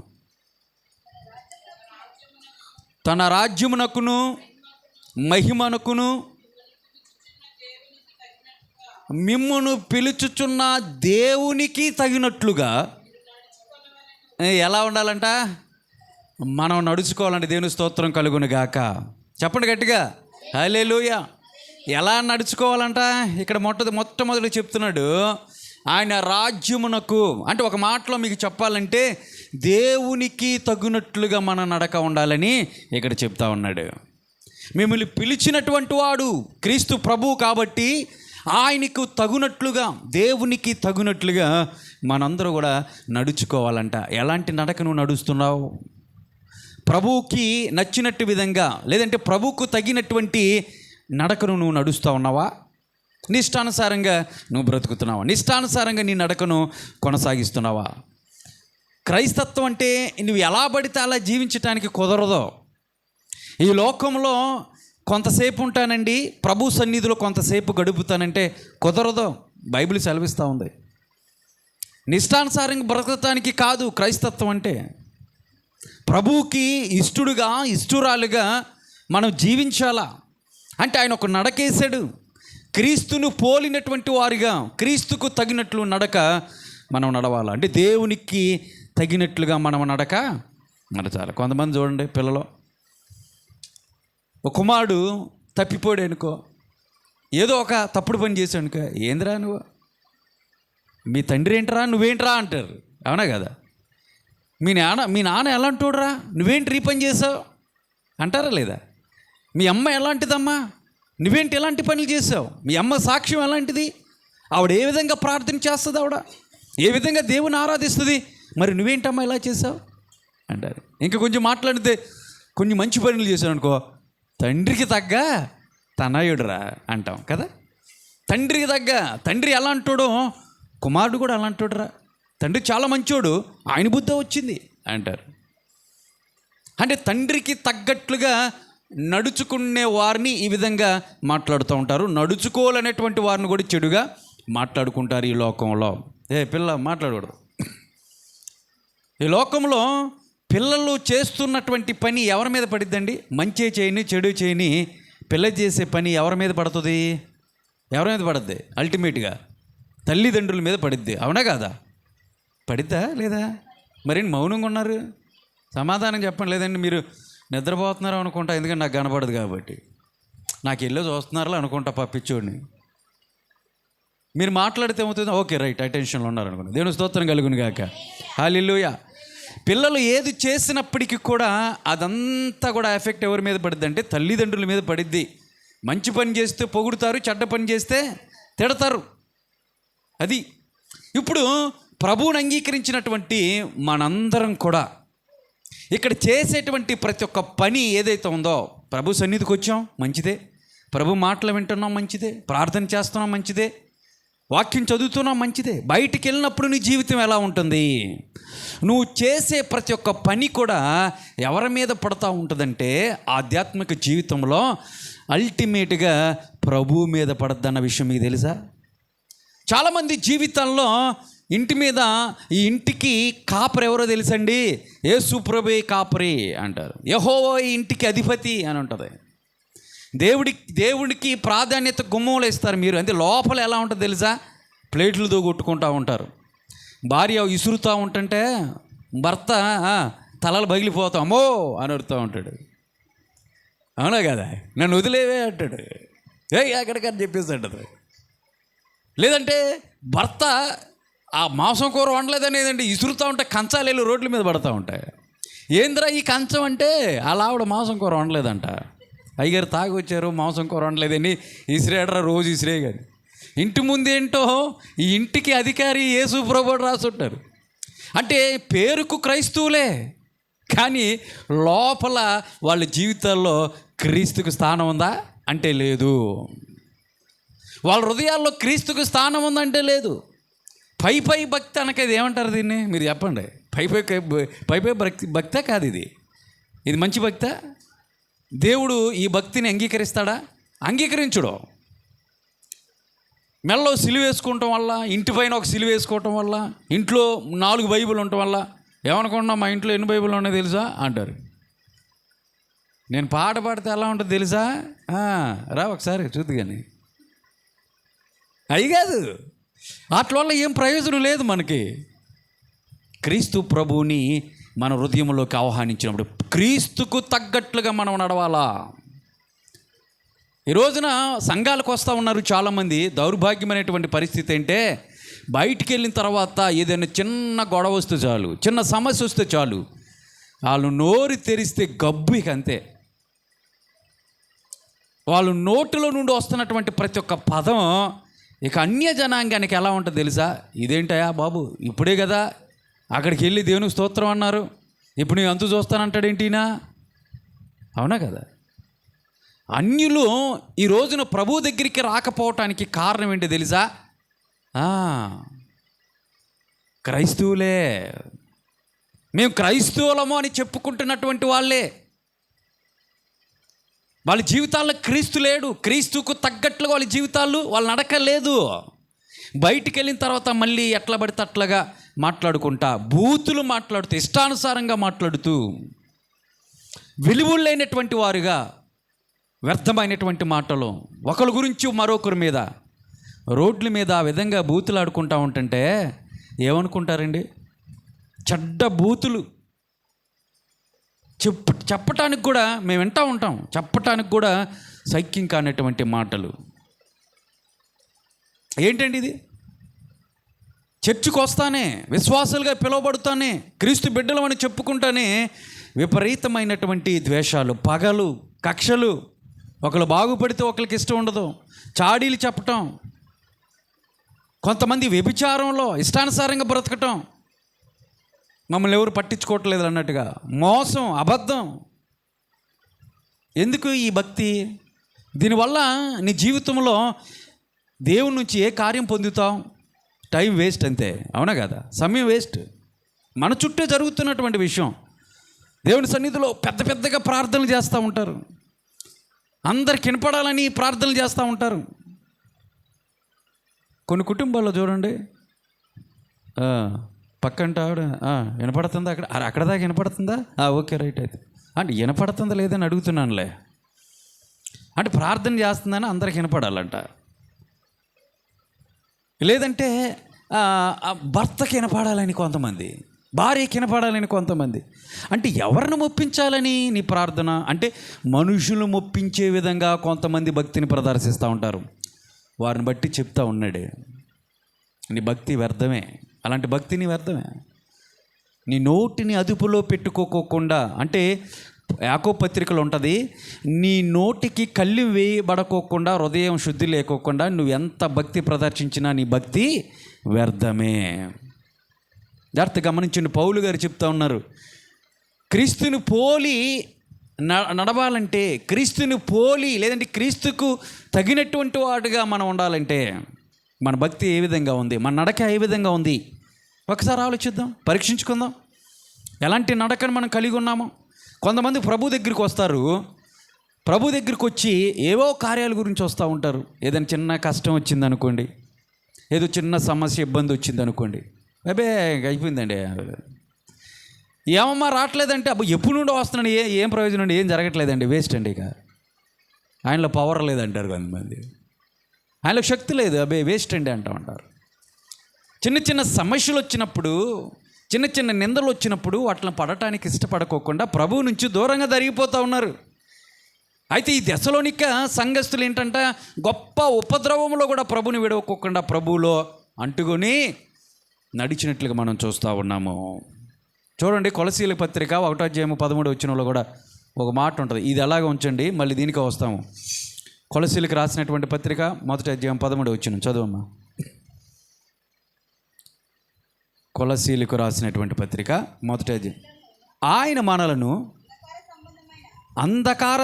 తన రాజ్యమునకును మహిమనకును మిమ్మును పిలుచుచున్న దేవునికి తగినట్లుగా ఎలా ఉండాలంట? మనం నడుచుకోవాలంటే దేవుని స్తోత్రం కలుగును గాక. చెప్పండి గట్టిగా, హల్లెలూయా. ఎలా నడుచుకోవాలంట? ఇక్కడ మొట్టమొదటి చెప్తున్నాడు, ఆయన రాజ్యమునకు. అంటే ఒక మాటలో మీకు చెప్పాలంటే దేవునికి తగినట్లుగా మన నడక ఉండాలని ఇక్కడ చెప్తా ఉన్నాడు. మిమ్మల్ని పిలిచినటువంటి వాడు క్రీస్తు ప్రభువు కాబట్టి ఆయనకు తగునట్లుగా, దేవునికి తగునట్లుగా మనందరూ కూడా నడుచుకోవాలంట. ఎలాంటి నడక నువ్వు నడుస్తున్నావు? ప్రభువుకి నచ్చినట్టు విధంగా, లేదంటే ప్రభువుకు తగినటువంటి నడకను నువ్వు నడుస్తూ ఉన్నావా? నిష్టానుసారంగా నువ్వు బ్రతుకుతున్నావా? నిష్టానుసారంగా నీ నడకను కొనసాగిస్తున్నావా? క్రైస్తత్వం అంటే నువ్వు ఎలా పడితే అలా జీవించటానికి కుదరదో. ఈ లోకంలో కొంతసేపు ఉంటానండి, ప్రభు సన్నిధిలో కొంతసేపు గడుపుతానంటే కుదరదు. బైబిల్ సెలవిస్తూ ఉంది. నిష్టానుసారంగా బ్రతకటానికి కాదు క్రైస్తత్వం అంటే. ప్రభువుకి ఇష్టడుగా ఇష్టురాలుగా మనం జీవించాలా అంటే ఆయన ఒక నడకేశాడు. క్రీస్తును పోలినటువంటి వారిగా క్రీస్తుకు తగినట్లు నడక మనం నడవాలి. అంటే దేవునికి తగినట్లుగా మనం నడచాలి. కొంతమంది చూడండి, పిల్లలు ఒక కుమారుడు తప్పిపోయాడు అనుకో, ఏదో ఒక తప్పుడు పని చేశాడు అనుకో, ఏందిరా నువ్వు, మీ తండ్రి ఏంట్రా, నువ్వేంట్రా అంటారు. అవునా కదా? మీ నాన్న ఎలాంటోడురా, నువ్వేంటి ఈ పని చేసావు అంటారా లేదా? మీ అమ్మ ఎలాంటిదమ్మా, నువ్వేంటి ఎలాంటి పనులు చేసావు? మీ అమ్మ సాక్ష్యం ఎలాంటిది, ఆవిడ ఏ విధంగా ప్రార్థన చేస్తుంది, ఆవిడ ఏ విధంగా దేవుని ఆరాధిస్తుంది, మరి నువ్వేంటమ్మా ఇలా చేసావు అంటారు. ఇంకా కొంచెం మాట్లాడితే కొన్ని మంచి పనులు చేశావు అనుకో, తండ్రికి తగ్గ తనయుడురా అంటాం కదా. తండ్రికి తగ్గ తండ్రి ఎలా అంటాడో కుమారుడు కూడా అలా అంటాడురా, తండ్రి చాలా మంచోడు, ఆయన బుద్ధి వచ్చింది అంటారు. అంటే తండ్రికి తగ్గట్లుగా నడుచుకునే వారిని ఈ విధంగా మాట్లాడుతూ ఉంటారు. నడుచుకోవాలనేటువంటి వారిని కూడా చెడుగా మాట్లాడుకుంటారు ఈ లోకంలో. పిల్ల మాట్లాడకూడదు. ఈ లోకంలో పిల్లలు చేస్తున్నటువంటి పని ఎవరి మీద పడిద్దండి? మంచి చేయని చెడు చేయని పిల్ల చేసే పని ఎవరి మీద పడుతుంది? ఎవరి మీద పడుద్ది? అల్టిమేట్గా తల్లిదండ్రుల మీద పడిద్ది. అవునా కాదా? పడిద్దా లేదా? మరేంటి మౌనంగా ఉన్నారు? సమాధానం చెప్పండి. లేదండి మీరు నిద్రపోతున్నారో అనుకుంటా, ఎందుకంటే నాకు కనపడదు కాబట్టి. నాకు వెళ్ళి చూస్తున్నారో అనుకుంటా పప్పించోడిని. మీరు మాట్లాడితే ఏమవుతుంది? ఓకే రైట్, అటెన్షన్లో ఉన్నారనుకోండి. దేవుని స్తోత్రం కలుగును గాక. హల్లెలూయా. పిల్లలు ఏది చేసినప్పటికీ కూడా అదంతా కూడా ఎఫెక్ట్ ఎవరి మీద పడుద్ది అంటే తల్లిదండ్రుల మీద పడిద్ది. మంచి పని చేస్తే పొగుడుతారు, చెడ్డ పని చేస్తే తిడతారు. అది ఇప్పుడు ప్రభువుని అంగీకరించినటువంటి మనందరం కూడా ఇక్కడ చేసేటువంటి ప్రతి ఒక్క పని ఏదైతే ఉందో, ప్రభు సన్నిధికి వచ్చాం మంచిదే, ప్రభు మాటలు వింటున్నాం మంచిదే, ప్రార్థన చేస్తున్నాం మంచిదే, వాక్యం చదువుతున్నాం మంచిదే. బయటికి వెళ్ళినప్పుడు నీ జీవితం ఎలా ఉంటుంది? నువ్వు చేసే ప్రతి ఒక్క పని కూడా ఎవరి మీద పడుతూ ఉంటుందంటే ఆధ్యాత్మిక జీవితంలో అల్టిమేట్గా ప్రభువు మీద పడద్దన్న విషయం మీకు తెలుసా? చాలామంది జీవితాల్లో ఇంటి మీద, ఈ ఇంటికి కాపరి ఎవరో తెలుసండి? యేసు ప్రభువే కాపరి అంటారు. యెహోవా ఈ ఇంటికి అధిపతి అని ఉంటుంది. దేవుడికి ప్రాధాన్యత గుమ్మంలో ఇస్తారు మీరు. అంటే లోపల ఎలా ఉంటుంది తెలుసా? ప్లేట్లతో కొట్టుకుంటూ ఉంటారు. భార్య ఇసురుతూ ఉంటుంటే భర్త తలలు పగిలిపోతాం అమ్మో అని అడుగుతూ ఉంటాడు. అవునా కదా? నన్ను వదిలేవే అంటాడు. ఎక్కడికని చెప్పేసి అంటది. లేదంటే భర్త ఆ మాంసం కూర వండలేదనేదండి ఇసురుతూ ఉంటే కంచాలు రోడ్ల మీద పడుతూ ఉంటాయి. ఏంద్రా ఈ కంచం అంటే అలా ఆవిడ మాంసం కూర వండలేదంట. అయ్యగారు తాగి వచ్చారు, మాంసం కూర వండలేదని ఇసిరేడరా రోజు ఇసిరే. కానీ ఇంటి ముందేంటో ఈ ఇంటికి అధికారి యేసు ప్రభువు రాసుంటారు. అంటే పేరుకు క్రైస్తవులే, కానీ లోపల వాళ్ళ జీవితాల్లో క్రీస్తుకు స్థానం ఉందా అంటే లేదు. వాళ్ళ హృదయాల్లో క్రీస్తుకు స్థానం ఉందంటే లేదు. పై భక్తి అనకేది ఏమంటారు దీన్ని? మీరు చెప్పండి. పై భక్తే కాదు ఇది. ఇది మంచి భక్తా? దేవుడు ఈ భక్తిని అంగీకరిస్తాడా? అంగీకరించుడు. మెల్లో సిలువ వేసుకోవటం వల్ల, ఇంటి పైన ఒక సిలువ వేసుకోవటం వల్ల, ఇంట్లో 4 బైబిల్ ఉండటం వల్ల ఏమనుకుంటున్నా మా ఇంట్లో ఎన్ని బైబిల్ ఉన్నాయో తెలుసా అంటారు. నేను పాట పాడితే ఎలా ఉంటుంది తెలుసా? రా ఒకసారి చూద్దు. కానీ అయి కాదు, వాటి వల్ల ఏం ప్రయోజనం లేదు మనకి. క్రీస్తు ప్రభువుని మన హృదయంలోకి ఆహ్వానించినప్పుడు క్రీస్తుకు తగ్గట్లుగా మనం నడవాలా. ఈ రోజున సంఘాలకు వస్తూ ఉన్నారు చాలామంది. దౌర్భాగ్యమైనటువంటి పరిస్థితి అంటే బయటికి వెళ్ళిన తర్వాత ఏదైనా చిన్న గొడవ వస్తే చాలు, చిన్న సమస్య వస్తే చాలు, వాళ్ళు నోరు తెరిస్తే గబ్బు. ఇక అంతే. వాళ్ళు నోటిలో నుండి వస్తున్నటువంటి ప్రతి ఒక్క పదం ఇక అన్య జనాంగానికి ఎలా ఉంటుంది తెలుసా? ఇదేంటయా బాబు, ఇప్పుడే కదా అక్కడికి వెళ్ళి దేవునికి స్తోత్రం అన్నారు, ఇప్పుడు నేను అంతు చూస్తానంటాడేంటినా? అవునా కదా? అన్యులు ఈ రోజున ప్రభు దగ్గరికి రాకపోవటానికి కారణం ఏంటి తెలుసా? క్రైస్తవులే. మేము క్రైస్తవులము అని చెప్పుకుంటున్నటువంటి వాళ్ళే. వాళ్ళ జీవితాల్లో క్రీస్తు లేడు. క్రీస్తుకు తగ్గట్లుగా వాళ్ళ జీవితాలు, వాళ్ళ నడక లేదు. బయటికి వెళ్ళిన తర్వాత మళ్ళీ ఎట్లా పడితే అట్లాగా మాట్లాడుకుంటా, బూతులు మాట్లాడుతూ, ఇష్టానుసారంగా మాట్లాడుతూ, విలువలు లేనటువంటి వారుగా, వ్యర్థమైనటువంటి మాటలు, ఒకరి గురించి మరొకరి మీద, రోడ్ల మీద ఆ విధంగా బూతులు ఆడుకుంటూ ఉంటుంటే ఏమనుకుంటారండి? చెడ్డ బూతులు చెప్పటానికి కూడా మేము వింటూ ఉంటాం, చెప్పటానికి కూడా సైక్యం కానటువంటి మాటలు. ఏంటండి ఇది? చర్చికి వస్తానే, విశ్వాసాలుగా పిలువబడుతానే, క్రీస్తు బిడ్డలమని చెప్పుకుంటానే విపరీతమైనటువంటి ద్వేషాలు, పగలు, కక్షలు, ఒకరు బాగుపడితే ఒకరికి ఇష్టం ఉండదు, చాడీలు చెప్పటం, కొంతమంది వ్యభిచారంలో ఇష్టానుసారంగా బ్రతకటం, మమ్మల్ని ఎవరు పట్టించుకోవట్లేదు అన్నట్టుగా, మోసం, అబద్ధం. ఎందుకు ఈ భక్తి? దీనివల్ల నీ జీవితంలో దేవుని నుంచి ఏ కార్యం పొందుతావు? టైం వేస్ట్ అంతే, అవునా కదా? సమయం వేస్ట్. మన చుట్టూ జరుగుతున్నటువంటి విషయం. దేవుని సన్నిధిలో పెద్ద పెద్దగా ప్రార్థనలు చేస్తూ ఉంటారు, అందరికి వినపడాలని ప్రార్థనలు చేస్తూ ఉంటారు. కొన్ని కుటుంబాల్లో చూడండి, పక్కంట ఆవిడ వినపడుతుందా, అక్కడ దాకా వినపడుతుందా, ఓకే రైట్, అయితే అంటే వినపడుతుందా లేదని అడుగుతున్నానులే. అంటే ప్రార్థన చేస్తుందని అందరికి వినపడాలంట. లేదంటే భర్తకి వినపడాలని కొంతమంది, భార్యకి వినపడాలని కొంతమంది. అంటే ఎవరిని మొప్పించాలని నీ ప్రార్థన? అంటే మనుషులు మొప్పించే విధంగా కొంతమంది భక్తిని ప్రదర్శిస్తూ ఉంటారు. వారిని బట్టి చెప్తా ఉన్నాడు, నీ భక్తి వ్యర్థమే, అలాంటి భక్తిని వ్యర్థమే. నీ నోటిని అదుపులో పెట్టుకోకుండా, అంటే యాకోబు పత్రికలో ఉంటుంది, నీ నోటికి కళ్ళు వేయబడకోకుండా, హృదయం శుద్ధి లేకోకుండా నువ్వు ఎంత భక్తి ప్రదర్శించినా నీ భక్తి వ్యర్థమే. జాగ్రత్త గమనించండి, పౌలు గారు చెప్తా ఉన్నారు, క్రీస్తుని పోలి నడవాలంటే, క్రీస్తుని పోలి లేదంటే క్రీస్తుకు తగినటువంటి వాడుగా మనం ఉండాలంటే మన భక్తి ఏ విధంగా ఉంది, మన నడక ఏ విధంగా ఉంది ఒకసారి ఆలోచిద్దాం, పరీక్షించుకుందాం. ఎలాంటి నడకను మనం కలిగి ఉన్నామో. కొంతమంది ప్రభు దగ్గరికి వస్తారు, ప్రభు దగ్గరికి వచ్చి ఏవో కార్యాల గురించి వస్తూ ఉంటారు. ఏదైనా చిన్న కష్టం వచ్చిందనుకోండి, ఏదో చిన్న సమస్య, ఇబ్బంది వచ్చిందనుకోండి, అబ్బే అయిపోయిందండి, ఏమమ్మా రావట్లేదంటే, అబ్బా ఎప్పుడు నుండో వస్తున్నాడు, ఏం ప్రయోజనం అండి, ఏం జరగట్లేదండి, వేస్ట్ అండి, ఇక ఆయనలో పవర్ లేదంటారు కొంతమంది, ఆయనలో శక్తి లేదు, అబ్బే వేస్ట్ అండి అంటూ ఉంటారు. చిన్న చిన్న సమస్యలు వచ్చినప్పుడు, చిన్న చిన్న నిందలు వచ్చినప్పుడు వాటిని పడటానికి ఇష్టపడకోకుండా ప్రభువు నుంచి దూరంగా జరిగిపోతూ ఉన్నారు. అయితే ఈ దశలోనిక సంఘస్థులు ఏంటంటే గొప్ప ఉపద్రవంలో కూడా ప్రభుని విడవకోకుండా ప్రభువులో అంటుకొని నడిచినట్లుగా మనం చూస్తూ ఉన్నాము. చూడండి, కొలసీల పత్రిక 1:13 కూడా ఒక మాట ఉంటుంది. ఇది అలాగే ఉంచండి, మళ్ళీ దీనికి వస్తాము. కొలసీలకు రాసినటువంటి పత్రిక 1:13 చదువమ్మా. కొలసీలకు రాసినటువంటి పత్రిక 1 ఆయన మనలను అంధకార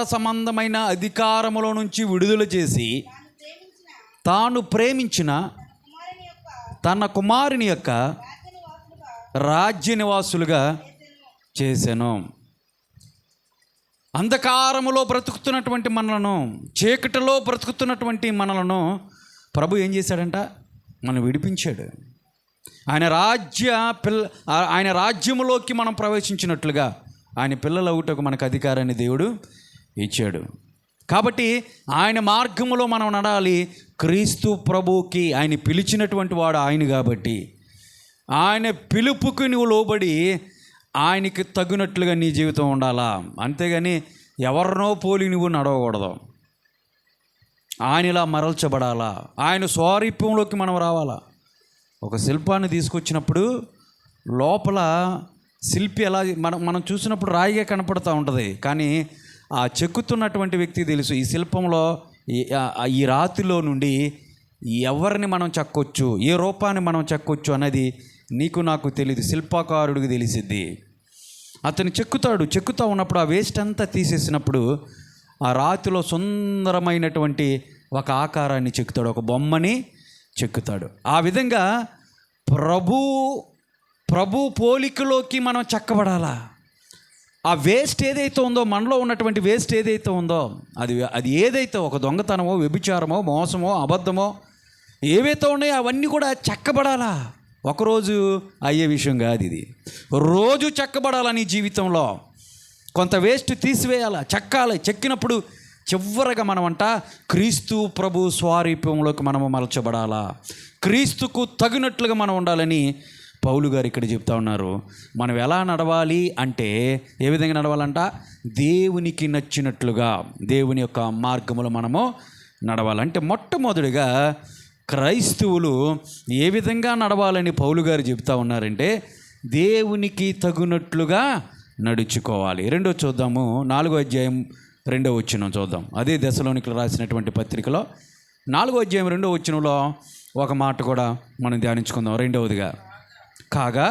సంబంధమైన అధికారములో నుంచి విడుదల చేసి తాను ప్రేమించిన తన కుమారుని యొక్క రాజ్య నివాసులుగా చేసెను. అంధకారములో బ్రతుకుతున్నటువంటి మనలను, చీకటిలో బ్రతుకుతున్నటువంటి మనలను ప్రభు ఏం చేశాడంట? మనం విడిపించాడు. ఆయన రాజ్యములోకి మనం ప్రవేశించినట్లుగా ఆయన పిల్లలు అవుటకు మనకు అధికారాన్ని దేవుడు ఇచ్చాడు. కాబట్టి ఆయన మార్గములో మనం నడాలి. క్రీస్తు ప్రభుకి ఆయన పిలిచినటువంటి వాడు ఆయన కాబట్టి ఆయన పిలుపుకి నువ్వు లోబడి ఆయనకి తగినట్లుగా నీ జీవితం ఉండాలా. అంతేగాని ఎవరినో పోలి నువ్వు నడవకూడదు. ఆయనలా మరల్చబడాలా, ఆయన స్వారూప్యంలోకి మనం రావాలా. ఒక శిల్పాన్ని తీసుకొచ్చినప్పుడు లోపల శిల్పి ఎలా మనం చూసినప్పుడు రాయిగా కనపడుతూ ఉంటుంది, కానీ ఆ చెక్కుతున్నటువంటి వ్యక్తి తెలుసు ఈ శిల్పంలో ఈ రాతిలో నుండి ఎవరిని మనం చెక్కొచ్చు, ఏ రూపాన్ని మనం చెక్కొచ్చు అన్నది నీకు నాకు తెలియదు, శిల్పకారుడికి తెలిసిద్ది. అతను చెక్కుతూ ఉన్నప్పుడు ఆ వేస్ట్ అంతా తీసేసినప్పుడు ఆ రాతిలో సుందరమైనటువంటి ఒక ఆకారాన్ని చెక్కుతాడు, ఒక బొమ్మని చెక్కుతాడు. ఆ విధంగా ప్రభు పోలికలోకి మనం చెక్కబడాలా. ఆ వేస్ట్ ఏదైతే ఉందో, మనలో ఉన్నటువంటి వేస్ట్ ఏదైతే ఉందో, అది ఏదైతే ఒక దొంగతనమో, వ్యభిచారమో, మోసమో, అబద్ధమో ఏవైతే ఉన్నాయో అవన్నీ కూడా చెక్కబడాలా. ఒకరోజు అయ్యే విషయం కాదు ఇది. రోజు చెక్కబడాలా. నీ జీవితంలో కొంత వేస్ట్ తీసివేయాలా, చెక్కాలి. చెక్కినప్పుడు చివరగా మనమంట క్రీస్తు ప్రభు స్వారూప్యంలోకి మనము మలచబడాలా. క్రీస్తుకు తగినట్లుగా మనం ఉండాలని పౌలు గారు ఇక్కడ చెప్తా ఉన్నారు. మనం ఎలా నడవాలి అంటే, ఏ విధంగా నడవాలంట? దేవునికి నచ్చినట్లుగా, దేవుని యొక్క మార్గములో మనము నడవాలంటే, మొట్టమొదటిగా క్రైస్తవులు ఏ విధంగా నడవాలని పౌలు గారు చెప్తా ఉన్నారంటే, దేవునికి తగినట్లుగా నడుచుకోవాలి. రెండో చూద్దాము, 4వ అధ్యాయం 2వ వచనం చూద్దాం. అదే దశలోనికలు రాసినటువంటి పత్రికలో 4వ అధ్యాయం 2వ వచనంలో ఒక మాట కూడా మనం ధ్యానించుకుందాం. రెండవదిగా, కాగా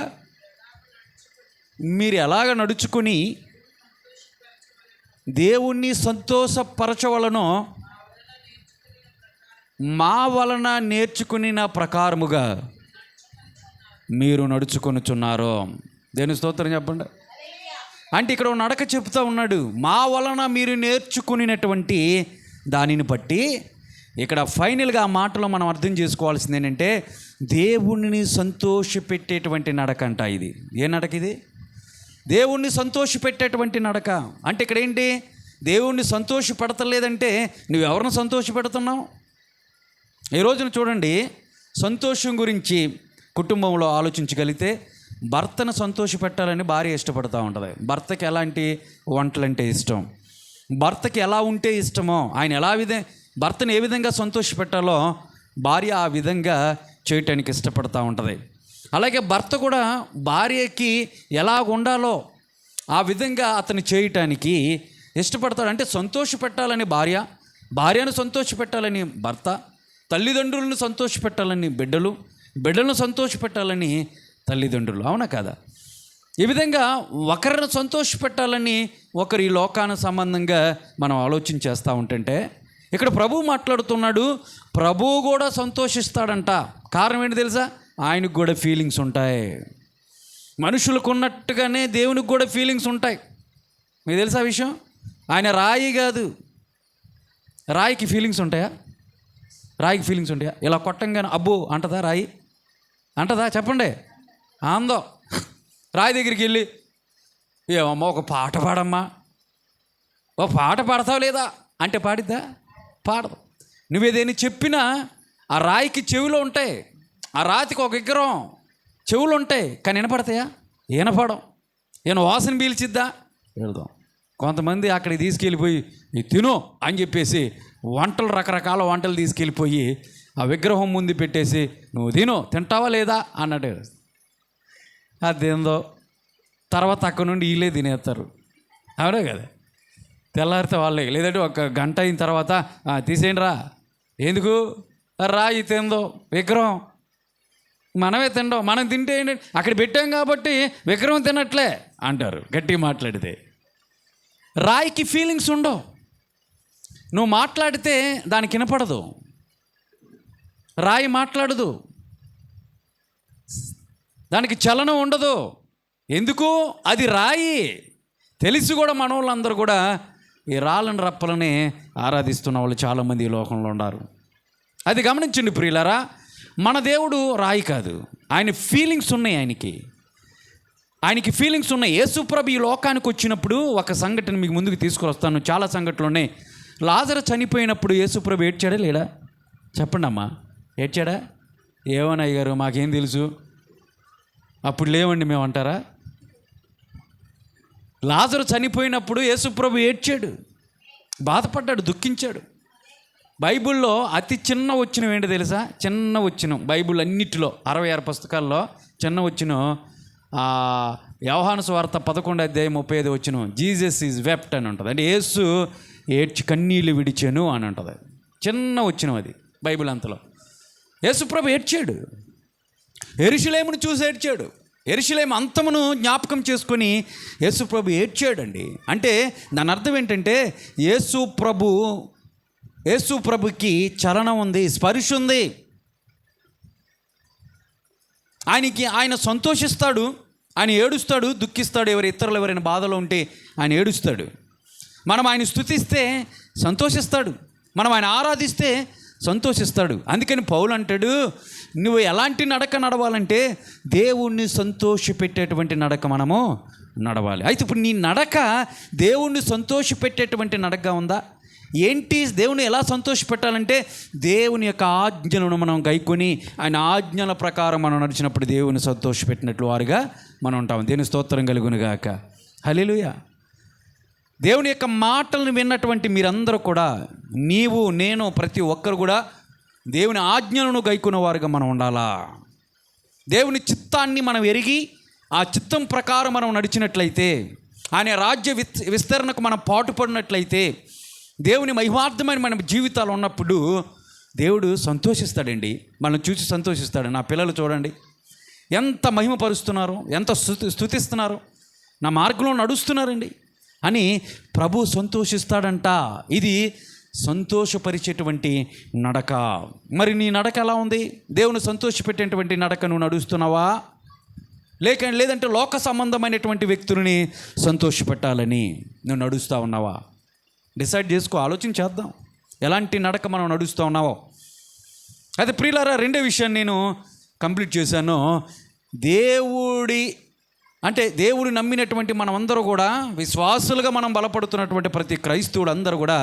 మీరు ఎలాగ నడుచుకుని దేవుణ్ణి సంతోషపరచవలనో మా వలన నేర్చుకుని ప్రకారముగా మీరు నడుచుకొనుచున్నారో. దేవుని స్తోత్రం చెప్పండి. అంటే ఇక్కడ నడక చెప్తా ఉన్నాడు. మా వలన మీరు నేర్చుకునేటువంటి దానిని బట్టి, ఇక్కడ ఫైనల్గా ఆ మాటలో మనం అర్థం చేసుకోవాల్సింది ఏంటంటే, దేవుణ్ణి సంతోషపెట్టేటువంటి నడక అంట ఇది. ఏ నడక ఇది? దేవుణ్ణి సంతోషపెట్టేటువంటి నడక. అంటే ఇక్కడ ఏంటి? దేవుణ్ణి సంతోషపెడతలేదంటే నువ్వు ఎవరిని సంతోషపెడుతున్నావు? ఈ రోజున చూడండి, సంతోషం గురించి కుటుంబంలో ఆలోచించగలిగితే, భర్తను సంతోషపెట్టాలని భార్య ఇష్టపడుతూ ఉంటుంది. భర్తకి ఎలాంటి వంటలంటే ఇష్టం, భర్తకి ఎలా ఉంటే ఇష్టమో, భర్తను ఏ విధంగా సంతోషపెట్టాలో భార్య ఆ విధంగా చేయటానికి ఇష్టపడుతూ ఉంటుంది. అలాగే భర్త కూడా భార్యకి ఎలా ఉండాలో ఆ విధంగా అతను చేయటానికి ఇష్టపడతాడు. అంటే సంతోషపెట్టాలని భార్య, భార్యను సంతోషపెట్టాలని భర్త, తల్లిదండ్రులను సంతోషపెట్టాలని బిడ్డలు, బిడ్డలను సంతోషపెట్టాలని తల్లిదండ్రులు. అవునా కాదా? ఈ విధంగా ఒకరిని సంతోషపెట్టాలని ఒకరు ఈ లోకాన సంబంధంగా మనం ఆలోచన చేస్తూ ఉంటుంటే, ఇక్కడ ప్రభువు మాట్లాడుతున్నాడు. ప్రభువు కూడా సంతోషిస్తాడంట. కారణం ఏంటి తెలుసా? ఆయనకు కూడా ఫీలింగ్స్ ఉంటాయి. మనుషులకు ఉన్నట్టుగానే దేవునికి కూడా ఫీలింగ్స్ ఉంటాయి. మీకు తెలుసా విషయం? ఆయన రాయి కాదు. రాయికి ఫీలింగ్స్ ఉంటాయా? రాయికి ఫీలింగ్స్ ఉంటాయా? ఇలా కొట్టంగానే అబ్బో అంటదా రాయి? అంటదా? చెప్పండి. ఆందో. రాయి దగ్గరికి వెళ్ళి, ఏమమ్మా ఒక పాట పాడమ్మా, ఓ పాట పాడతావు లేదా అంటే పాడిద్దా? పాడదు. నువ్వేదేని చెప్పినా ఆ రాయికి చెవులు ఉంటాయి, ఆ రాతికి ఒక విగ్రహం చెవులు ఉంటాయి, కానీ వినపడతాయా? వినపడం. ఈయన వాసన పీల్చిద్దా? వెళ్దాం. కొంతమంది అక్కడికి తీసుకెళ్ళిపోయి ఇది తిను అని చెప్పేసి వంటలు, రకరకాల వంటలు తీసుకెళ్ళిపోయి ఆ విగ్రహం ముందు పెట్టేసి నువ్వు తింటావా లేదా అన్నట్టు. అదేందో తర్వాత అక్కడ నుండి వీళ్ళే తినేస్తారు. అవునే కదా? తెల్లారితే వాళ్ళే, లేదంటే ఒక గంట అయిన తర్వాత తీసేయండి రా. ఎందుకు? రాయి తిందో విగ్రహం, మనమే తిండం. మనం తింటే ఏంటి, అక్కడ పెట్టాం కాబట్టి విగ్రహం తినట్లే అంటారు గట్టిగా మాట్లాడితే. రాయికి ఫీలింగ్స్ ఉండవు. నువ్వు మాట్లాడితే దానికి వినపడదు. రాయి మాట్లాడదు, దానికి చలనం ఉండదు. ఎందుకు? అది రాయి. తెలిసి కూడా మన వాళ్ళందరూ కూడా ఈ రాళ్ళని రప్పలని ఆరాధిస్తున్న వాళ్ళు చాలామంది ఈ లోకంలో ఉన్నారు. అది గమనించండి ప్రియులారా. మన దేవుడు రాయి కాదు. ఆయన ఫీలింగ్స్ ఉన్నాయి. ఆయనకి ఫీలింగ్స్ ఉన్నాయి. యేసుప్రభు ఈ లోకానికి వచ్చినప్పుడు ఒక సంఘటన మీకు ముందుకు తీసుకొస్తాను. చాలా సంఘటనలు ఉన్నాయి. లాజరు చనిపోయినప్పుడు యేసుప్రభు ఏడ్చాడా లేడా? చెప్పండి అమ్మా, ఏడ్చాడా? ఏమని అయ్యారు మాకేం తెలుసు, అప్పుడు లేవండి మేము అంటారా? లాజరు చనిపోయినప్పుడు యేసుప్రభు ఏడ్చాడు, బాధపడ్డాడు, దుఃఖించాడు. బైబిల్లో అతి చిన్న వచనం ఏంటో తెలుసా? చిన్న వచనం బైబిల్ అన్నిటిలో 66 పుస్తకాల్లో చిన్న వచనం యోహాను సువార్త 11వ అధ్యాయం 35వ వచనం, జీసస్ ఈజ్ వెప్ట్ అని ఉంటుంది. అంటే యేసు ఏడ్చి కన్నీళ్ళు విడిచాను అని ఉంటుంది. చిన్న వచనం అది బైబిల్ అంతలో. యేసుప్రభు ఏడ్చాడు, యెరూషలేమును చూసి ఏడ్చాడు. యెరూషలేము అంతమును జ్ఞాపకం చేసుకొని యేసుప్రభు ఏడ్చాడండి. అంటే దాని అర్థం ఏంటంటే యేసుప్రభుకి చలనం ఉంది, స్పర్శ ఉంది. ఆయన సంతోషిస్తాడు. ఆయన ఏడుస్తాడు, దుఃఖిస్తాడు. ఇతరులు ఎవరైనా బాధలో ఉంటే ఆయన ఏడుస్తాడు. మనం ఆయన స్తుతిస్తే సంతోషిస్తాడు, మనం ఆయన ఆరాధిస్తే సంతోషిస్తాడు. అందుకని పౌలు అంటాడు, నువ్వు ఎలాంటి నడక నడవాలంటే దేవుణ్ణి సంతోషపెట్టేటువంటి నడక మనము నడవాలి. అయితే ఇప్పుడు నీ నడక దేవుణ్ణి సంతోషపెట్టేటువంటి నడకగా ఉందా? ఏంటి దేవుని ఎలా సంతోషపెట్టాలంటే దేవుని యొక్క ఆజ్ఞలను మనం గైకొని ఆయన ఆజ్ఞల ప్రకారం మనం నడిచినప్పుడు దేవుని సంతోషపెట్టినట్లు వారుగా మనం ఉంటాం. దేవుని స్తోత్రం కలుగునుగాక. హల్లెలూయా. దేవుని యొక్క మాటలను విన్నటువంటి మీరందరూ కూడా, నీవు నేను ప్రతి ఒక్కరు కూడా దేవుని ఆజ్ఞలను గైకున్న వారుగా మనం ఉండాలా. దేవుని చిత్తాన్ని మనం ఎరిగి ఆ చిత్తం ప్రకారం మనం నడిచినట్లయితే, ఆయన రాజ్య విస్తరణకు మనం పాటుపడినట్లయితే, దేవుని మహిమార్థమైన మన జీవితాలు ఉన్నప్పుడు దేవుడు సంతోషిస్తాడండి. మనం చూసి సంతోషిస్తాడు. నా పిల్లలు చూడండి ఎంత మహిమపరుస్తున్నారు, ఎంత స్తుతిస్తున్నారు, నా మార్గంలో నడుస్తున్నారండి అని ప్రభు సంతోషిస్తాడంట. ఇది సంతోషపరిచేటువంటి నడక. మరి నీ నడక ఎలా ఉంది? దేవుని సంతోషపెట్టేటువంటి నడక నువ్వు నడుస్తున్నావా? లేదంటే లోక సంబంధమైనటువంటి వ్యక్తులని సంతోషపెట్టాలని నువ్వు నడుస్తూ ఉన్నావా? డిసైడ్ చేసుకో, ఆలోచన చేద్దాం ఎలాంటి నడక మనం నడుస్తూ ఉన్నావో. అయితే ప్రియులారా, రెండో విషయాన్ని నేను కంప్లీట్ చేశాను. దేవుడు నమ్మినటువంటి మనమందరూ కూడా, విశ్వాసులుగా మనం బలపడుతున్నటువంటి ప్రతి క్రైస్తవుడు అందరూ కూడా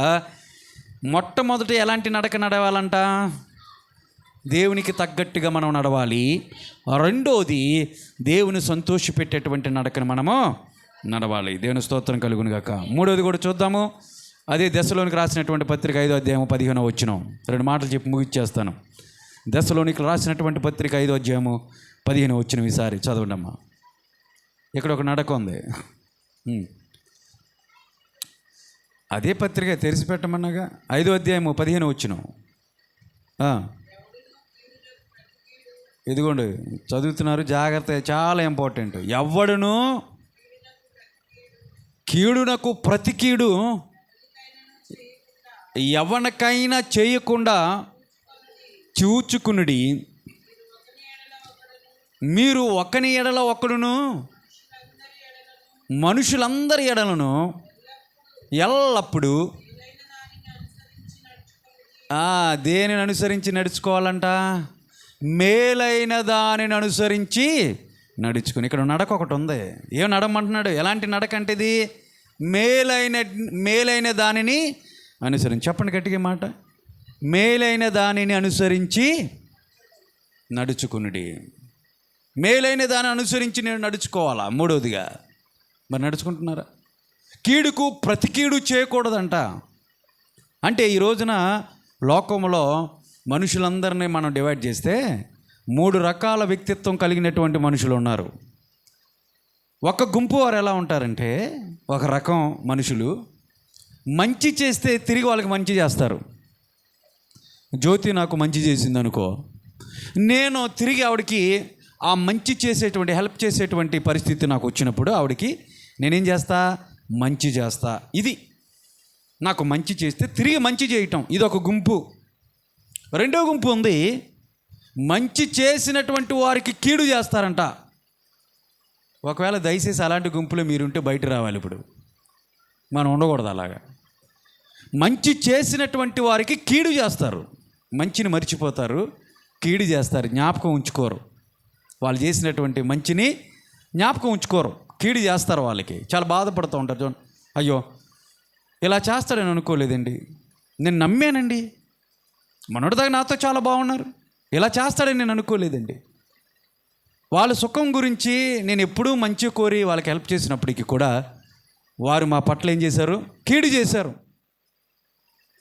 మొట్టమొదటి ఎలాంటి నడక నడవాలంట? దేవునికి తగ్గట్టుగా మనం నడవాలి. రెండోది, దేవుని సంతోషపెట్టేటువంటి నడకను మనము నడవాలి. దేవుని స్తోత్రం కలుగునుగాక. మూడోది కూడా చూద్దాము. అదే దశలోనికి రాసినటువంటి పత్రిక 5వ అధ్యాయం 15వ వచనం. 2 మాటలు చెప్పి ముగిచ్చేస్తాను. దశలోనికి రాసినటువంటి పత్రిక 5వ అధ్యాయం 15వ వచనం ఈసారి చదవండి అమ్మా. ఇక్కడ ఒక నడక ఉంది. అదే పత్రిక తెరిచిపెట్టమన్నాగా. 5వ అధ్యాయం 15వ వచనం. ఇదిగోండి చదువుతున్నారు, జాగ్రత్త, చాలా ఇంపార్టెంట్. ఎవ్వడును కీడునకు ప్రతి కీడు ఎవరికైనా చేయకుండా చూచుకునుడి. మీరు ఒకని ఎడల ఒకడును మనుషులందరి ఎడలను ఎల్లప్పుడూ దేనిని అనుసరించి నడుచుకోవాలంట? మేలైన దానిని అనుసరించి నడుచుకుని. ఇక్కడ నడక ఒకటి ఉంది. ఏం నడమంటున్నాడు? ఎలాంటి నడక అంటే ఇది? మేలైన దానిని అనుసరించి. చెప్పండి గట్టిగా మాట. మేలైన దానిని అనుసరించి నడుచుకునుడి. మేలైన దాన్ని అనుసరించి నేను నడుచుకోవాలా? మూడవదిగా మరి నడుచుకుంటున్నారా? కీడుకు ప్రతి కీడు చేయకూడదంట. అంటే ఈ రోజున లోకంలో మనుషులందరినీ మనం డివైడ్ చేస్తే 3 రకాల వ్యక్తిత్వం కలిగినటువంటి మనుషులు ఉన్నారు. ఒక గుంపు వారు ఎలా ఉంటారంటే, ఒక రకం మనుషులు మంచి చేస్తే తిరిగి వాళ్ళకి మంచి చేస్తారు. జ్యోతి నాకు మంచి చేసింది అనుకో, నేను తిరిగి ఆవిడకి ఆ మంచి చేసేటువంటి, హెల్ప్ చేసేటువంటి పరిస్థితి నాకు వచ్చినప్పుడు ఆవిడకి నేనేం చేస్తా? మంచి చేస్తా. ఇది నాకు మంచి చేస్తే తిరిగి మంచి చేయటం. ఇది ఒక గుంపు. రెండో గుంపు ఉంది, మంచి చేసినటువంటి వారికి కీడు చేస్తారంట. ఒకవేళ దయచేసి అలాంటి గుంపులో మీరుంటే బయట రావాలి. ఇప్పుడు మనం ఉండకూడదు అలాగా. మంచి చేసినటువంటి వారికి కీడు చేస్తారు. మంచిని మర్చిపోతారు, కీడు చేస్తారు, జ్ఞాపకం ఉంచుకోరు. వాళ్ళు చేసినటువంటి మంచిని జ్ఞాపకం ఉంచుకోరు, కీడు చేస్తారు. వాళ్ళకి చాలా బాధపడుతూ ఉంటారు. అయ్యో ఇలా చేస్తాడని అనుకోలేదండి, నేను నమ్మానండి, మనోడిదాకా నాతో చాలా బాగున్నారు, ఇలా చేస్తాడని నేను అనుకోలేదండి. వాళ్ళ సుఖం గురించి నేను ఎప్పుడూ మంచి కోరి వాళ్ళకి హెల్ప్ చేసినప్పటికీ కూడా వారు మా పట్ల ఏం చేశారు? కీడు చేశారు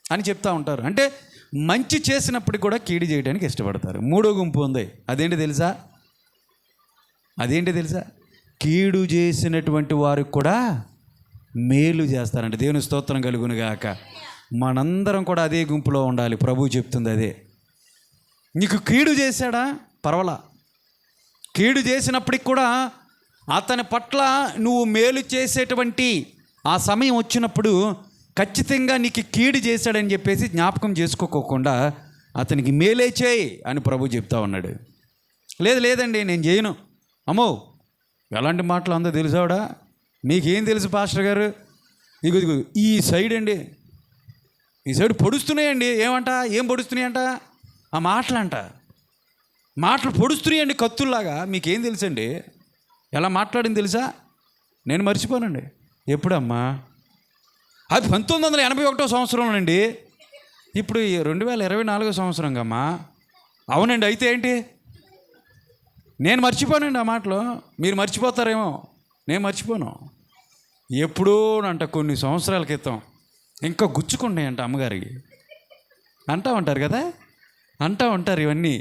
అని చెప్తూ ఉంటారు. అంటే మంచి చేసినప్పటికి కూడా కీడు చేయడానికి ఇష్టపడతారు. మూడో గుంపు ఉంది. అదేంటి తెలుసా? కీడు చేసినటువంటి వారికి కూడా మేలు చేస్తారంటే. దేవుని స్తోత్రం కలుగునుగాక. మనందరం కూడా అదే గుంపులో ఉండాలి. ప్రభువు చెప్తుంది అదే. నీకు కీడు చేశాడా? పర్వాలా. కీడు చేసినప్పటికి కూడా అతని పట్ల నువ్వు మేలు చేసేటువంటి ఆ సమయం వచ్చినప్పుడు ఖచ్చితంగా నీకు కీడు చేశాడని చెప్పేసి జ్ఞాపకం చేసుకోకుండా అతనికి మేలే చేయి అని ప్రభు చెప్తా ఉన్నాడు. లేదండి నేను చేయను, అమ్మో ఎలాంటి మాటలు అందో తెలుసావిడ? మీకేం తెలుసు పాస్టర్ గారు? ఇదిగో ఈ సైడ్ అండి, ఈ సైడ్ పొడుస్తున్నాయండి. ఏం పొడుస్తున్నాయంట? ఆ మాటలు పొడుస్తున్నాయండి కత్తుల్లాగా. మీకేం తెలుసండి? ఎలా మాట్లాడింది తెలుసా? నేను మర్చిపోనండి. ఎప్పుడమ్మా? అది 1981 సంవత్సరంలోనండి. ఇప్పుడు 2024 సంవత్సరం కమ్మా. అవునండి. అయితే ఏంటి? నేను మర్చిపోనండి ఆ మాటలు. మీరు మర్చిపోతారేమో, నేను మర్చిపోను. ఎప్పుడో అంట కొన్ని సంవత్సరాల క్రితం ఇంకా గుచ్చుకుంటాయంట అమ్మగారికి. అంటూ ఉంటారు కదా, అంటూ ఉంటారు ఇవన్నీ.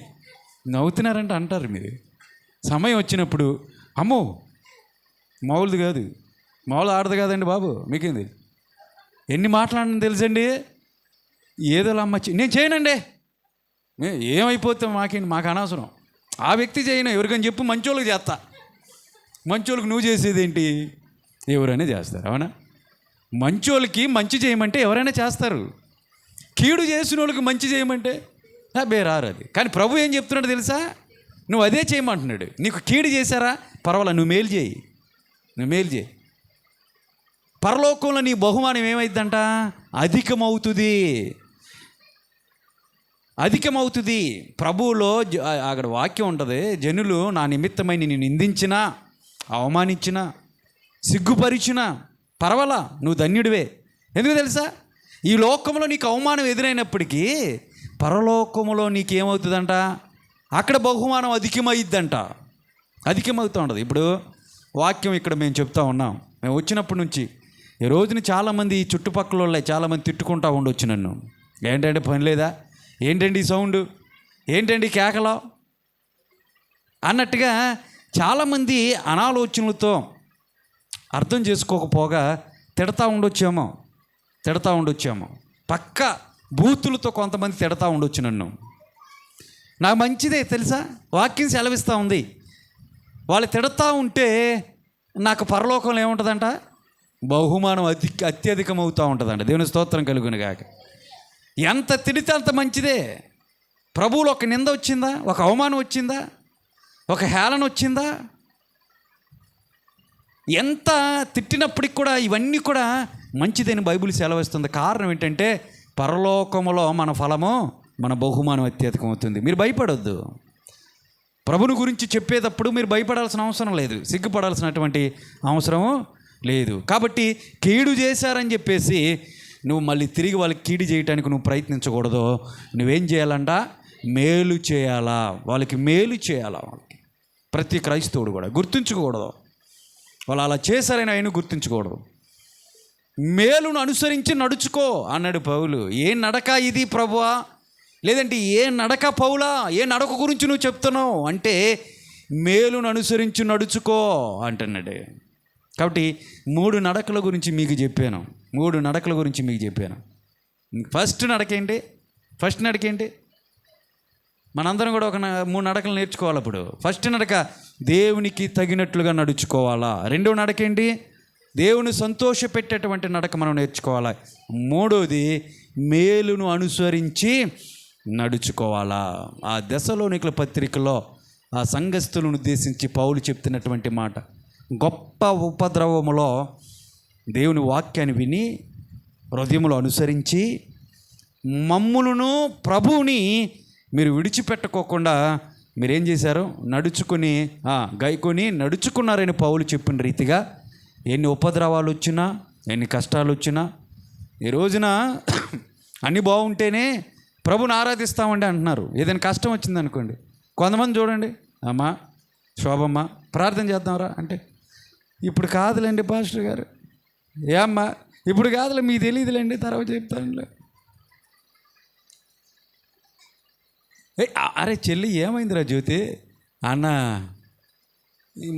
నవ్వుతున్నారంటే అంటారు మీరు. సమయం వచ్చినప్పుడు అమ్మో మామూలుది కాదు, మామూలు ఆడదు కాదండి బాబు. మీకేంది ఎన్ని మాట్లాడని తెలుసండి? ఏదోలా అమ్మ నేను చేయనండి, ఏమైపోతే మాకు అనవసరం. ఆ వ్యక్తి చేయను, ఎవరికని చెప్పు, మంచోళ్ళకి చేస్తా. మంచోళ్ళకి నువ్వు చేసేది ఏంటి? ఎవరైనా చేస్తారు, అవునా? మంచోళ్ళకి మంచి చేయమంటే ఎవరైనా చేస్తారు. కీడు చేసిన వాళ్ళకి మంచి చేయమంటే బేరారు అది. కానీ ప్రభు ఏం చెప్తున్నాడు తెలుసా? నువ్వు అదే చేయమంటున్నాడు. నీకు కీడు చేశారా పర్వాలేదు, నువ్వు మేలు చేయి. పరలోకంలో నీ బహుమానం ఏమైందంట? అధికమవుతుంది. ప్రభువులో అక్కడ వాక్యం ఉంటుంది, జనులు నా నిమిత్తమై నిన్ను నిందించినా, అవమానించినా, సిగ్గుపరిచినా పర్వాలా, నువ్వు ధన్యుడివే. ఎందుకు తెలుసా? ఈ లోకంలో నీకు అవమానం ఎదురైనప్పటికీ పరలోకములో నీకేమవుతుందంట? అక్కడ బహుమానం అధికమవుతూ ఉంటుంది. ఇప్పుడు వాక్యం ఇక్కడ మేము చెప్తా ఉన్నాం. మేము వచ్చినప్పటి నుంచి ఈ రోజున చాలామంది ఈ చుట్టుపక్కల వాళ్ళే చాలామంది తిట్టుకుంటూ ఉండొచ్చు నన్ను. ఏంటంటే పని లేదా, ఏంటండి ఈ సౌండ్, ఏంటండి కేకలో అన్నట్టుగా చాలామంది అనాలోచనలతో అర్థం చేసుకోకపోగా తిడతా ఉండొచ్చేమో. పక్క బూతులతో కొంతమంది తిడతా ఉండొచ్చు నన్ను. నాకు మంచిదే తెలుసా, వాక్యం సెలవిస్తూ ఉంది. వాళ్ళు తిడతా ఉంటే నాకు పరలోకంలో ఏముంటుందంట? బహుమానం అత్యధికమవుతూ ఉంటుందంట. దేవుని స్తోత్రం కలుగును గాక. ఎంత తిడితే అంత మంచిదే. ప్రభువులో ఒక నింద వచ్చిందా, ఒక అవమానం వచ్చిందా, ఒక హేళన వచ్చిందా? ఎంత తిట్టినప్పటికి కూడా ఇవన్నీ కూడా మంచిదని బైబిల్ సెలవిస్తుంది. కారణం ఏంటంటే పరలోకములో మన ఫలము, మన బహుమానం అత్యధికమవుతుంది. మీరు భయపడొద్దు. ప్రభుని గురించి చెప్పేటప్పుడు మీరు భయపడాల్సిన అవసరం లేదు, సిగ్గుపడాల్సినటువంటి అవసరము లేదు. కాబట్టి కీడు చేశారని చెప్పేసి నువ్వు మళ్ళీ తిరిగి వాళ్ళకి కీడు చేయడానికి నువ్వు ప్రయత్నించకూడదు. నువ్వేం చేయాలంట? మేలు చేయాలా, వాళ్ళకి మేలు చేయాలా. వాళ్ళకి ప్రతి క్రైస్తవుడు కూడా గుర్తుంచుకోకూడదు, వాళ్ళు అలా చేశారని ఆయన గుర్తుంచకూడదు. మేలును అనుసరించి నడుచుకో అన్నాడు పౌలు. ఏ నడక ఇది ప్రభువా? లేదంటే ఏ నడక పౌలా? ఏ నడక గురించి నువ్వు చెప్తున్నావు అంటే మేలును అనుసరించి నడుచుకో అంటున్నాడు. కాబట్టి 3 నడకల గురించి మీకు చెప్పాను. ఫస్ట్ నడక ఏంటి? మనందరం కూడా ఒక 3 నడకలు నేర్చుకోవాలి. అప్పుడు ఫస్ట్ నడక దేవునికి తగినట్లుగా నడుచుకోవాలా. రెండో నడక ఏంటి? దేవుని సంతోషపెట్టేటువంటి నడక మనం నేర్చుకోవాలా. మూడోది మేలును అనుసరించి నడుచుకోవాలా. ఆ దశలోనికల పత్రికలో ఆ సంఘస్థులను ఉద్దేశించి పౌలు చెప్తున్నటువంటి మాట, గొప్ప ఉపద్రవములో దేవుని వాక్యాన్ని విని హృదయములో అనుసరించి మమ్ములను ప్రభువుని మీరు విడిచిపెట్టుకోకుండా మీరేం చేశారు? గైకొని నడుచుకున్నారని పౌలు చెప్పిన రీతిగా ఎన్ని ఉపద్రవాలు వచ్చినా, ఎన్ని కష్టాలు వచ్చినా, ఈ రోజున అన్నీ బాగుంటేనే ప్రభుని ఆరాధిస్తామండి అంటున్నారు. ఏదైనా కష్టం వచ్చిందనుకోండి, కొంతమంది చూడండి, అమ్మా శోభమ్మ ప్రార్థన చేద్దాంరా అంటే, ఇప్పుడు కాదులేండి పాస్టర్ గారు, ఏ అమ్మా ఇప్పుడు కాదులే, మీకు తెలియదులేండి, తర్వాత చెప్తానులే. అరే చెల్లి ఏమైందిరా జ్యోతి అన్న,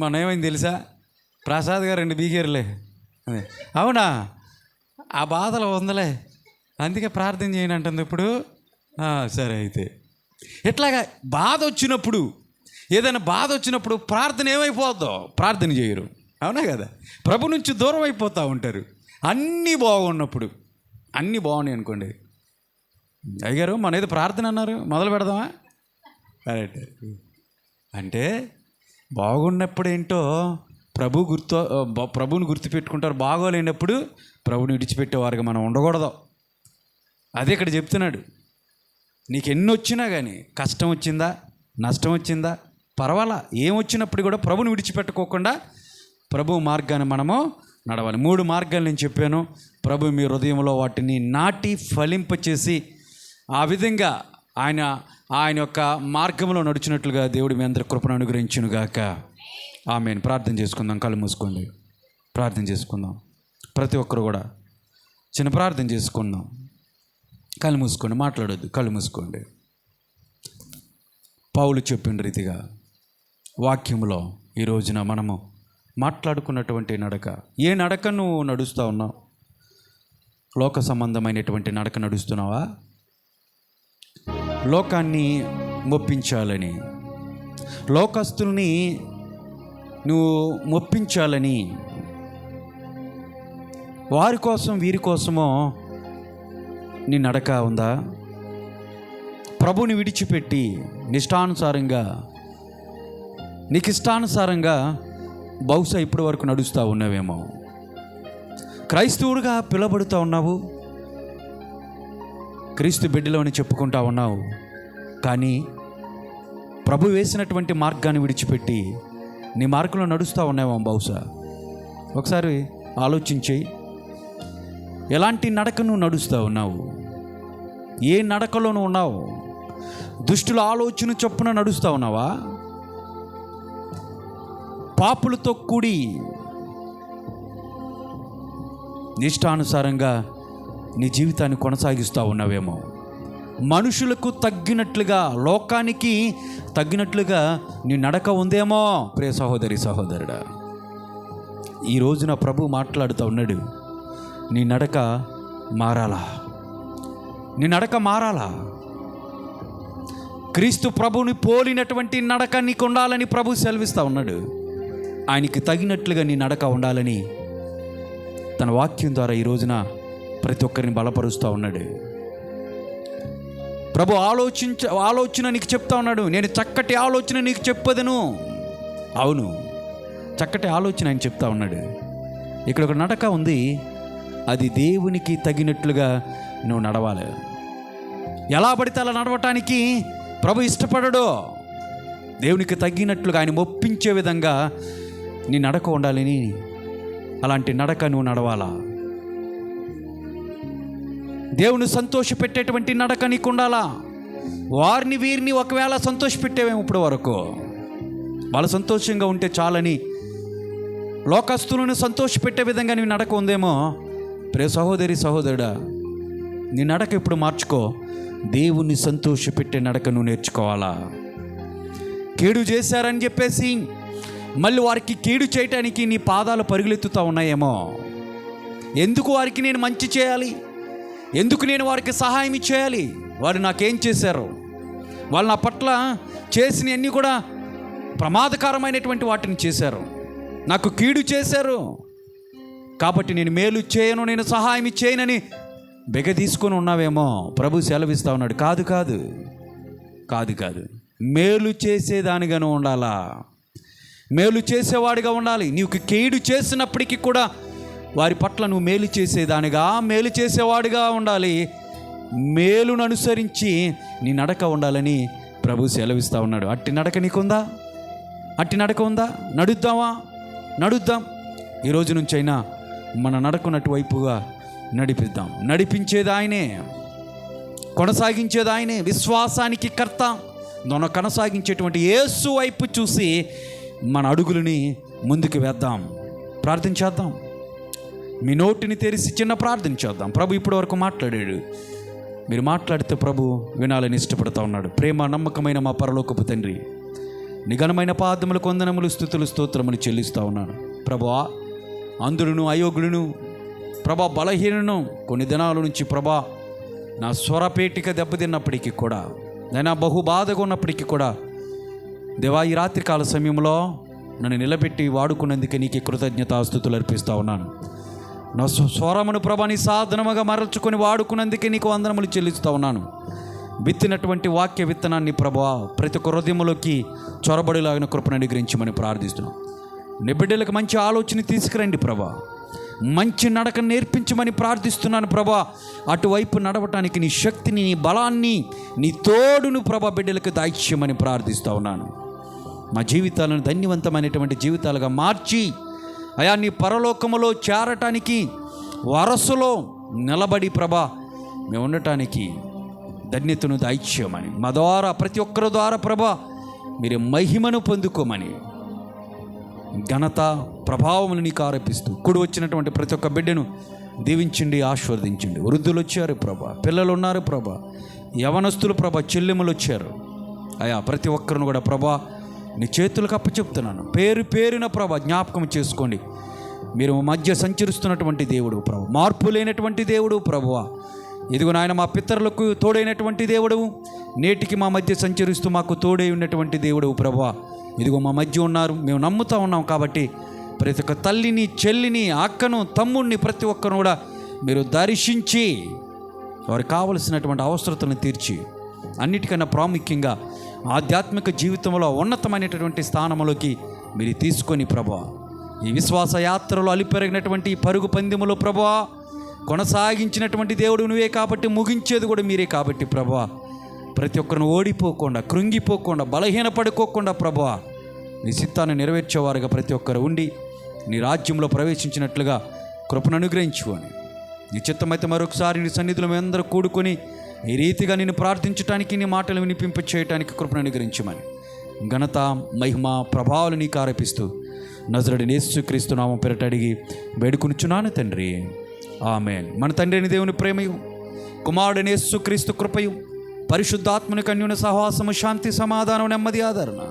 మొన్న ఏమైంది తెలుసా, ప్రసాద్ గారు 2 బీకేర్లే. అవునా, ఆ బాధలో ఉందలే, అందుకే ప్రార్థన చేయను అంటుంది. ఇప్పుడు సరే అయితే ఇట్లాగా ఏదైనా బాధ వచ్చినప్పుడు ప్రార్థన ఏమైపోద్దో, ప్రార్థన చేయరు, అవునా కదా? ప్రభు నుంచి దూరం అయిపోతూ ఉంటారు. అన్నీ బాగున్నప్పుడు, అన్నీ బాగున్నాయి అనుకోండి, అయ్యగారు మన ఏదో ప్రార్థన అన్నారు, మొదలు పెడదామా? కరెక్ట్. అంటే బాగున్నప్పుడు ఏంటో ప్రభువుని గుర్తుపెట్టుకుంటారు, బాగోలేనప్పుడు ప్రభుని విడిచిపెట్టేవారుగా మనం ఉండకూడదు. అదే ఇక్కడ చెప్తున్నాడు. నీకు ఎన్ని వచ్చినా కానీ, కష్టం వచ్చిందా, నష్టం వచ్చిందా, పర్వాలా, ఏమొచ్చినప్పుడు కూడా ప్రభుని విడిచిపెట్టుకోకుండా ప్రభు మార్గాన్ని మనము నడవాలి. 3 మార్గాలు నేను చెప్పాను. ప్రభు మీ హృదయంలో వాటిని నాటి ఫలింపచేసి ఆ విధంగా ఆయన యొక్క మార్గంలో నడిచినట్లుగా దేవుడు మీ అందరి కృపను అనుగ్రహించునుగాక. ఆమేన్. ప్రార్థన చేసుకుందాం. కళ్ళు మూసుకోండి, ప్రార్థన చేసుకుందాం. ప్రతి ఒక్కరు కూడా చిన్న ప్రార్థన చేసుకుందాం. కళ్ళు మూసుకోండి, మాట్లాడొద్దు, కళ్ళు మూసుకోండి. పౌలు చెప్పిన రీతిగా వాక్యంలో ఈ రోజున మనము మాట్లాడుకున్నటువంటి నడక, ఏ నడక నువ్వు నడుస్తూ ఉన్నావు? లోక సంబంధమైనటువంటి నడక నడుస్తున్నావా? లోకాన్ని మొప్పించాలని, లోకస్తుల్ని నువ్వు మొప్పించాలని, వారి కోసం వీరి కోసమో నీ నడక ఉందా? ప్రభుని విడిచిపెట్టి నిష్టానుసారంగా, నీకు ఇష్టానుసారంగా బహుశా ఇప్పటి వరకు నడుస్తూ ఉన్నావేమో. క్రైస్తవుడిగా పిలబడుతూ ఉన్నావు, క్రీస్తు బిడ్డలోని చెప్పుకుంటా ఉన్నావు, కానీ ప్రభు వేసినటువంటి మార్గాన్ని విడిచిపెట్టి నీ మార్గంలో నడుస్తూ ఉన్నావేమో బహుశా. ఒకసారి ఆలోచించి, ఎలాంటి నడక నువ్వు నడుస్తూ ఉన్నావు? ఏ నడకలో నువ్వు ఉన్నావు? దుష్టుల ఆలోచన చొప్పున నడుస్తూ ఉన్నావా? పాపులతో కూడి నిష్టానుసారంగా నీ జీవితాన్ని కొనసాగిస్తూ ఉన్నావేమో. మనుషులకు తగ్గినట్లుగా, లోకానికి తగ్గినట్లుగా నీ నడక ఉందేమో. ప్రియ సహోదరి, సహోదరుడా, ఈ రోజున ప్రభు మాట్లాడుతూ ఉన్నాడు. నీ నడక మారాలా, నీ నడక మారాలా. క్రీస్తు ప్రభుని పోలినటువంటి నడక నీకు ఉండాలని ప్రభు సెలవిస్తూ ఉన్నాడు. ఆయనకి తగినట్లుగా నీ నడక ఉండాలని తన వాక్యం ద్వారా ఈ రోజున ప్రతి ఒక్కరిని బలపరుస్తూ ఉన్నాడు. ప్రభు ఆలోచన నీకు చెప్తా ఉన్నాడు. నేను చక్కటి ఆలోచన నీకు చెప్పదను. అవును, చక్కటి ఆలోచన ఆయన చెప్తా ఉన్నాడు. ఇక్కడ ఒక నడక ఉంది, అది దేవునికి తగినట్లుగా నువ్వు నడవాలి. ఎలా పడితే అలా నడవటానికి ప్రభు ఇష్టపడడు. దేవునికి తగ్గినట్లుగా ఆయన ఒప్పించే విధంగా నీ నడక ఉండాలని, అలాంటి నడక నువ్వు నడవాలా. దేవుని సంతోషపెట్టేటువంటి నడక నీకు ఉండాలా. వారిని వీరిని ఒకవేళ సంతోషపెట్టేవేమో ఇప్పుడు వరకు, వాళ్ళు సంతోషంగా ఉంటే చాలని లోకస్తులను సంతోషపెట్టే విధంగా నీ నడక ఉందేమో. ప్రియ సహోదరి, సహోదరుడా, నీ నడక ఇప్పుడు మార్చుకో. దేవుణ్ణి సంతోషపెట్టే నడక నువ్వు నేర్చుకోవాలా. కీడు చేశారని చెప్పేసి మళ్ళీ వారికి కీడు చేయటానికి నీ పాదాలు పరుగులెత్తుతూ ఉన్నాయేమో. ఎందుకు వారికి నేను మంచి చేయాలి, ఎందుకు నేను వారికి సహాయం చేయాలి? వారు నాకేం చేశారు? వాళ్ళు నా పట్ల చేసినవన్నీ కూడా ప్రమాదకరమైనటువంటి వాటిని చేశారు, నాకు కీడు చేశారు, కాబట్టి నేను మేలు చేయను, నేను సహాయం చేయనని బెగ తీసుకొని ఉన్నావేమో. ప్రభు సెలవిస్తూ ఉన్నాడు, కాదు కాదు కాదు కాదు, మేలు చేసేదానిగాను ఉండాలా, మేలు చేసేవాడిగా ఉండాలి. నీకు కీడు చేసినప్పటికీ కూడా వారి పట్ల నువ్వు మేలు చేసేదానిగా, మేలు చేసేవాడిగా ఉండాలి. మేలును అనుసరించి నీ నడక ఉండాలని ప్రభు సెలవిస్తూ ఉన్నాడు. అట్టి నడక నీకుందా? అట్టి నడక ఉందా? నడుద్దామా? నడుద్దాం. ఈ రోజు నుంచైనా మన నడకున్నట్టు వైపుగా నడిపిద్దాం. నడిపించేది ఆయనే, కొనసాగించేది ఆయనే. విశ్వాసానికి కర్త, నన్ను కొనసాగించేటువంటి యేసు వైపు చూసి మన అడుగులని ముందుకు వేద్దాం. ప్రార్థన చేద్దాం. మీ నోటిని తెరిచి చిన్న ప్రార్థన చేద్దాం. ప్రభు ఇప్పటి వరకు మాట్లాడాడు. మీరు మాట్లాడితే ప్రభు వినాలని ఇష్టపడుతూ ఉన్నాడు. ప్రేమ నమ్మకమైన మా పరలోకపు తండ్రి, నీ ఘనమైన పాదములకు వందనములు, స్తుతులు, స్తోత్రములు చెల్లిస్తూ ఉన్నాను. ప్రభా, అంధులను, అయోగ్యులను, ప్రభా, బలహీనను కొన్ని దినాల నుంచి ప్రభా నా స్వరపేటిక దెబ్బతిన్నప్పటికీ కూడా, నేను బహుబాధగా ఉన్నప్పటికీ కూడా దేవా, ఈ రాత్రికాల సమయంలో నన్ను నిలబెట్టి వాడుకున్నందుకే నీకు కృతజ్ఞతాస్తుతులు అర్పిస్తూ ఉన్నాను. నా స్వరమును ప్రభా నీ సాధనముగా మరల్చుకొని వాడుకున్నందుకే నీకు వందనములు చెల్లిస్తూ ఉన్నాను. విత్తినటువంటి వాక్య విత్తనాన్ని ప్రభా ప్రతి ఒక్క హృదయములోకి చొరబడిలాగిన కృపను అనుగ్రహించమని ప్రార్థిస్తున్నాను. నీ బిడ్డలకు మంచి ఆలోచన తీసుకురండి ప్రభా. మంచి నడక నేర్పించమని ప్రార్థిస్తున్నాను ప్రభా. అటువైపు నడవటానికి నీ శక్తిని, నీ బలాన్ని, నీ తోడును ప్రభా బిడ్డలకు దాయిచ్యమని ప్రార్థిస్తూ ఉన్నాను. మా జీవితాలను ధన్యవంతమైనటువంటి జీవితాలుగా మార్చి అయా నీ పరలోకములో చేరటానికి వరసలో నిలబడి ప్రభా మేము ఉండటానికి ధన్యతను దాయిచ్యమని, మా ద్వారా ప్రతి ఒక్కరి ద్వారా ప్రభా మీరు మహిమను పొందుకోమని, ఘనత ప్రభావములు నీకు ఆరోపిస్తూ కూడి వచ్చినటువంటి ప్రతి ఒక్క బిడ్డను దీవించండి, ఆశీర్వదించండి. వృద్ధులు వచ్చారు ప్రభా, పిల్లలు ఉన్నారు ప్రభా, యవనస్తులు ప్రభా, చెల్లెములు వచ్చారు అయా. ప్రతి ఒక్కరిని కూడా ప్రభా నీ చేతులకు అప్పచెప్తున్నాను. పేరు పేరున ప్రభా జ్ఞాపకం చేసుకోండి. మీరు మధ్య సంచరిస్తున్నటువంటి దేవుడు ప్రభు, మార్పు లేనటువంటి దేవుడు ప్రభువా. ఇదిగో నాయన మా పితరులకు తోడైనటువంటి దేవుడు, నేటికి మా మధ్య సంచరిస్తూ మాకు తోడై ఉన్నటువంటి దేవుడు ప్రభువా. ఇదిగో మా మధ్య ఉన్నారు, మేము నమ్ముతూ ఉన్నాం. కాబట్టి ప్రతి ఒక్క తల్లిని, చెల్లిని, అక్కను, తమ్ముడిని ప్రతి ఒక్కరు కూడా మీరు దర్శించి వారికి కావలసినటువంటి అవసరతలను తీర్చి, అన్నిటికన్నా ప్రాముఖ్యంగా ఆధ్యాత్మిక జీవితంలో ఉన్నతమైనటువంటి స్థానంలోకి మీరు తీసుకొని ప్రభువా, ఈ విశ్వాస యాత్రలో అలిపెరిగినటువంటి పరుగు పందెములో ప్రభువా కొనసాగించినటువంటి దేవుడు నువ్వే కాబట్టి ముగించేది కూడా మీరే కాబట్టి ప్రభువా, ప్రతి ఒక్కరిని ఓడిపోకుండా, కృంగిపోకుండా, బలహీనపడుకోకుండా ప్రభువా నీ చిత్తాన్ని నెరవేర్చేవారుగా ప్రతి ఒక్కరు ఉండి నీ రాజ్యంలో ప్రవేశించినట్లుగా కృపను అనుగ్రహించుకొని, నీ చిత్తమైతే మరొకసారి నీ సన్నిధిలో మేమందరూ కూడుకొని ఈ రీతిగా నిన్ను ప్రార్థించడానికి, నీ మాటలు వినిపింప చేయడానికి కృపను అనుగ్రహించమని ఘనత, మహిమ, ప్రభావాలు నీకు ఆరోపిస్తూ నజరుడైన యేసుక్రీస్తు నామం పేరట అడిగి వేడుకొనుచున్నాను తండ్రి, ఆమేన్. మన తండ్రి అయిన దేవుని ప్రేమయు, కుమారుడైన యేసుక్రీస్తు కృపయు, పరిశుద్ధాత్మని కన్యుని సహవాసము, శాంతి, సమాధానం, నెమ్మది, ఆదరణ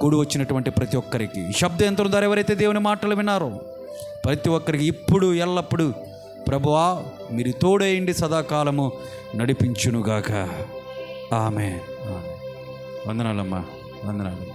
కూడి వచ్చినటువంటి ప్రతి ఒక్కరికి, ఈ శబ్ద యంత్రం ద్వారా ఎవరైతే దేవుని మాటలు విన్నారో ప్రతి ఒక్కరికి ఇప్పుడు ఎల్లప్పుడూ ప్రభువా మీరు తోడేయండి, సదాకాలము నడిపించునుగాక. ఆమేన్. వందనాలమ్మా, వందనాలు.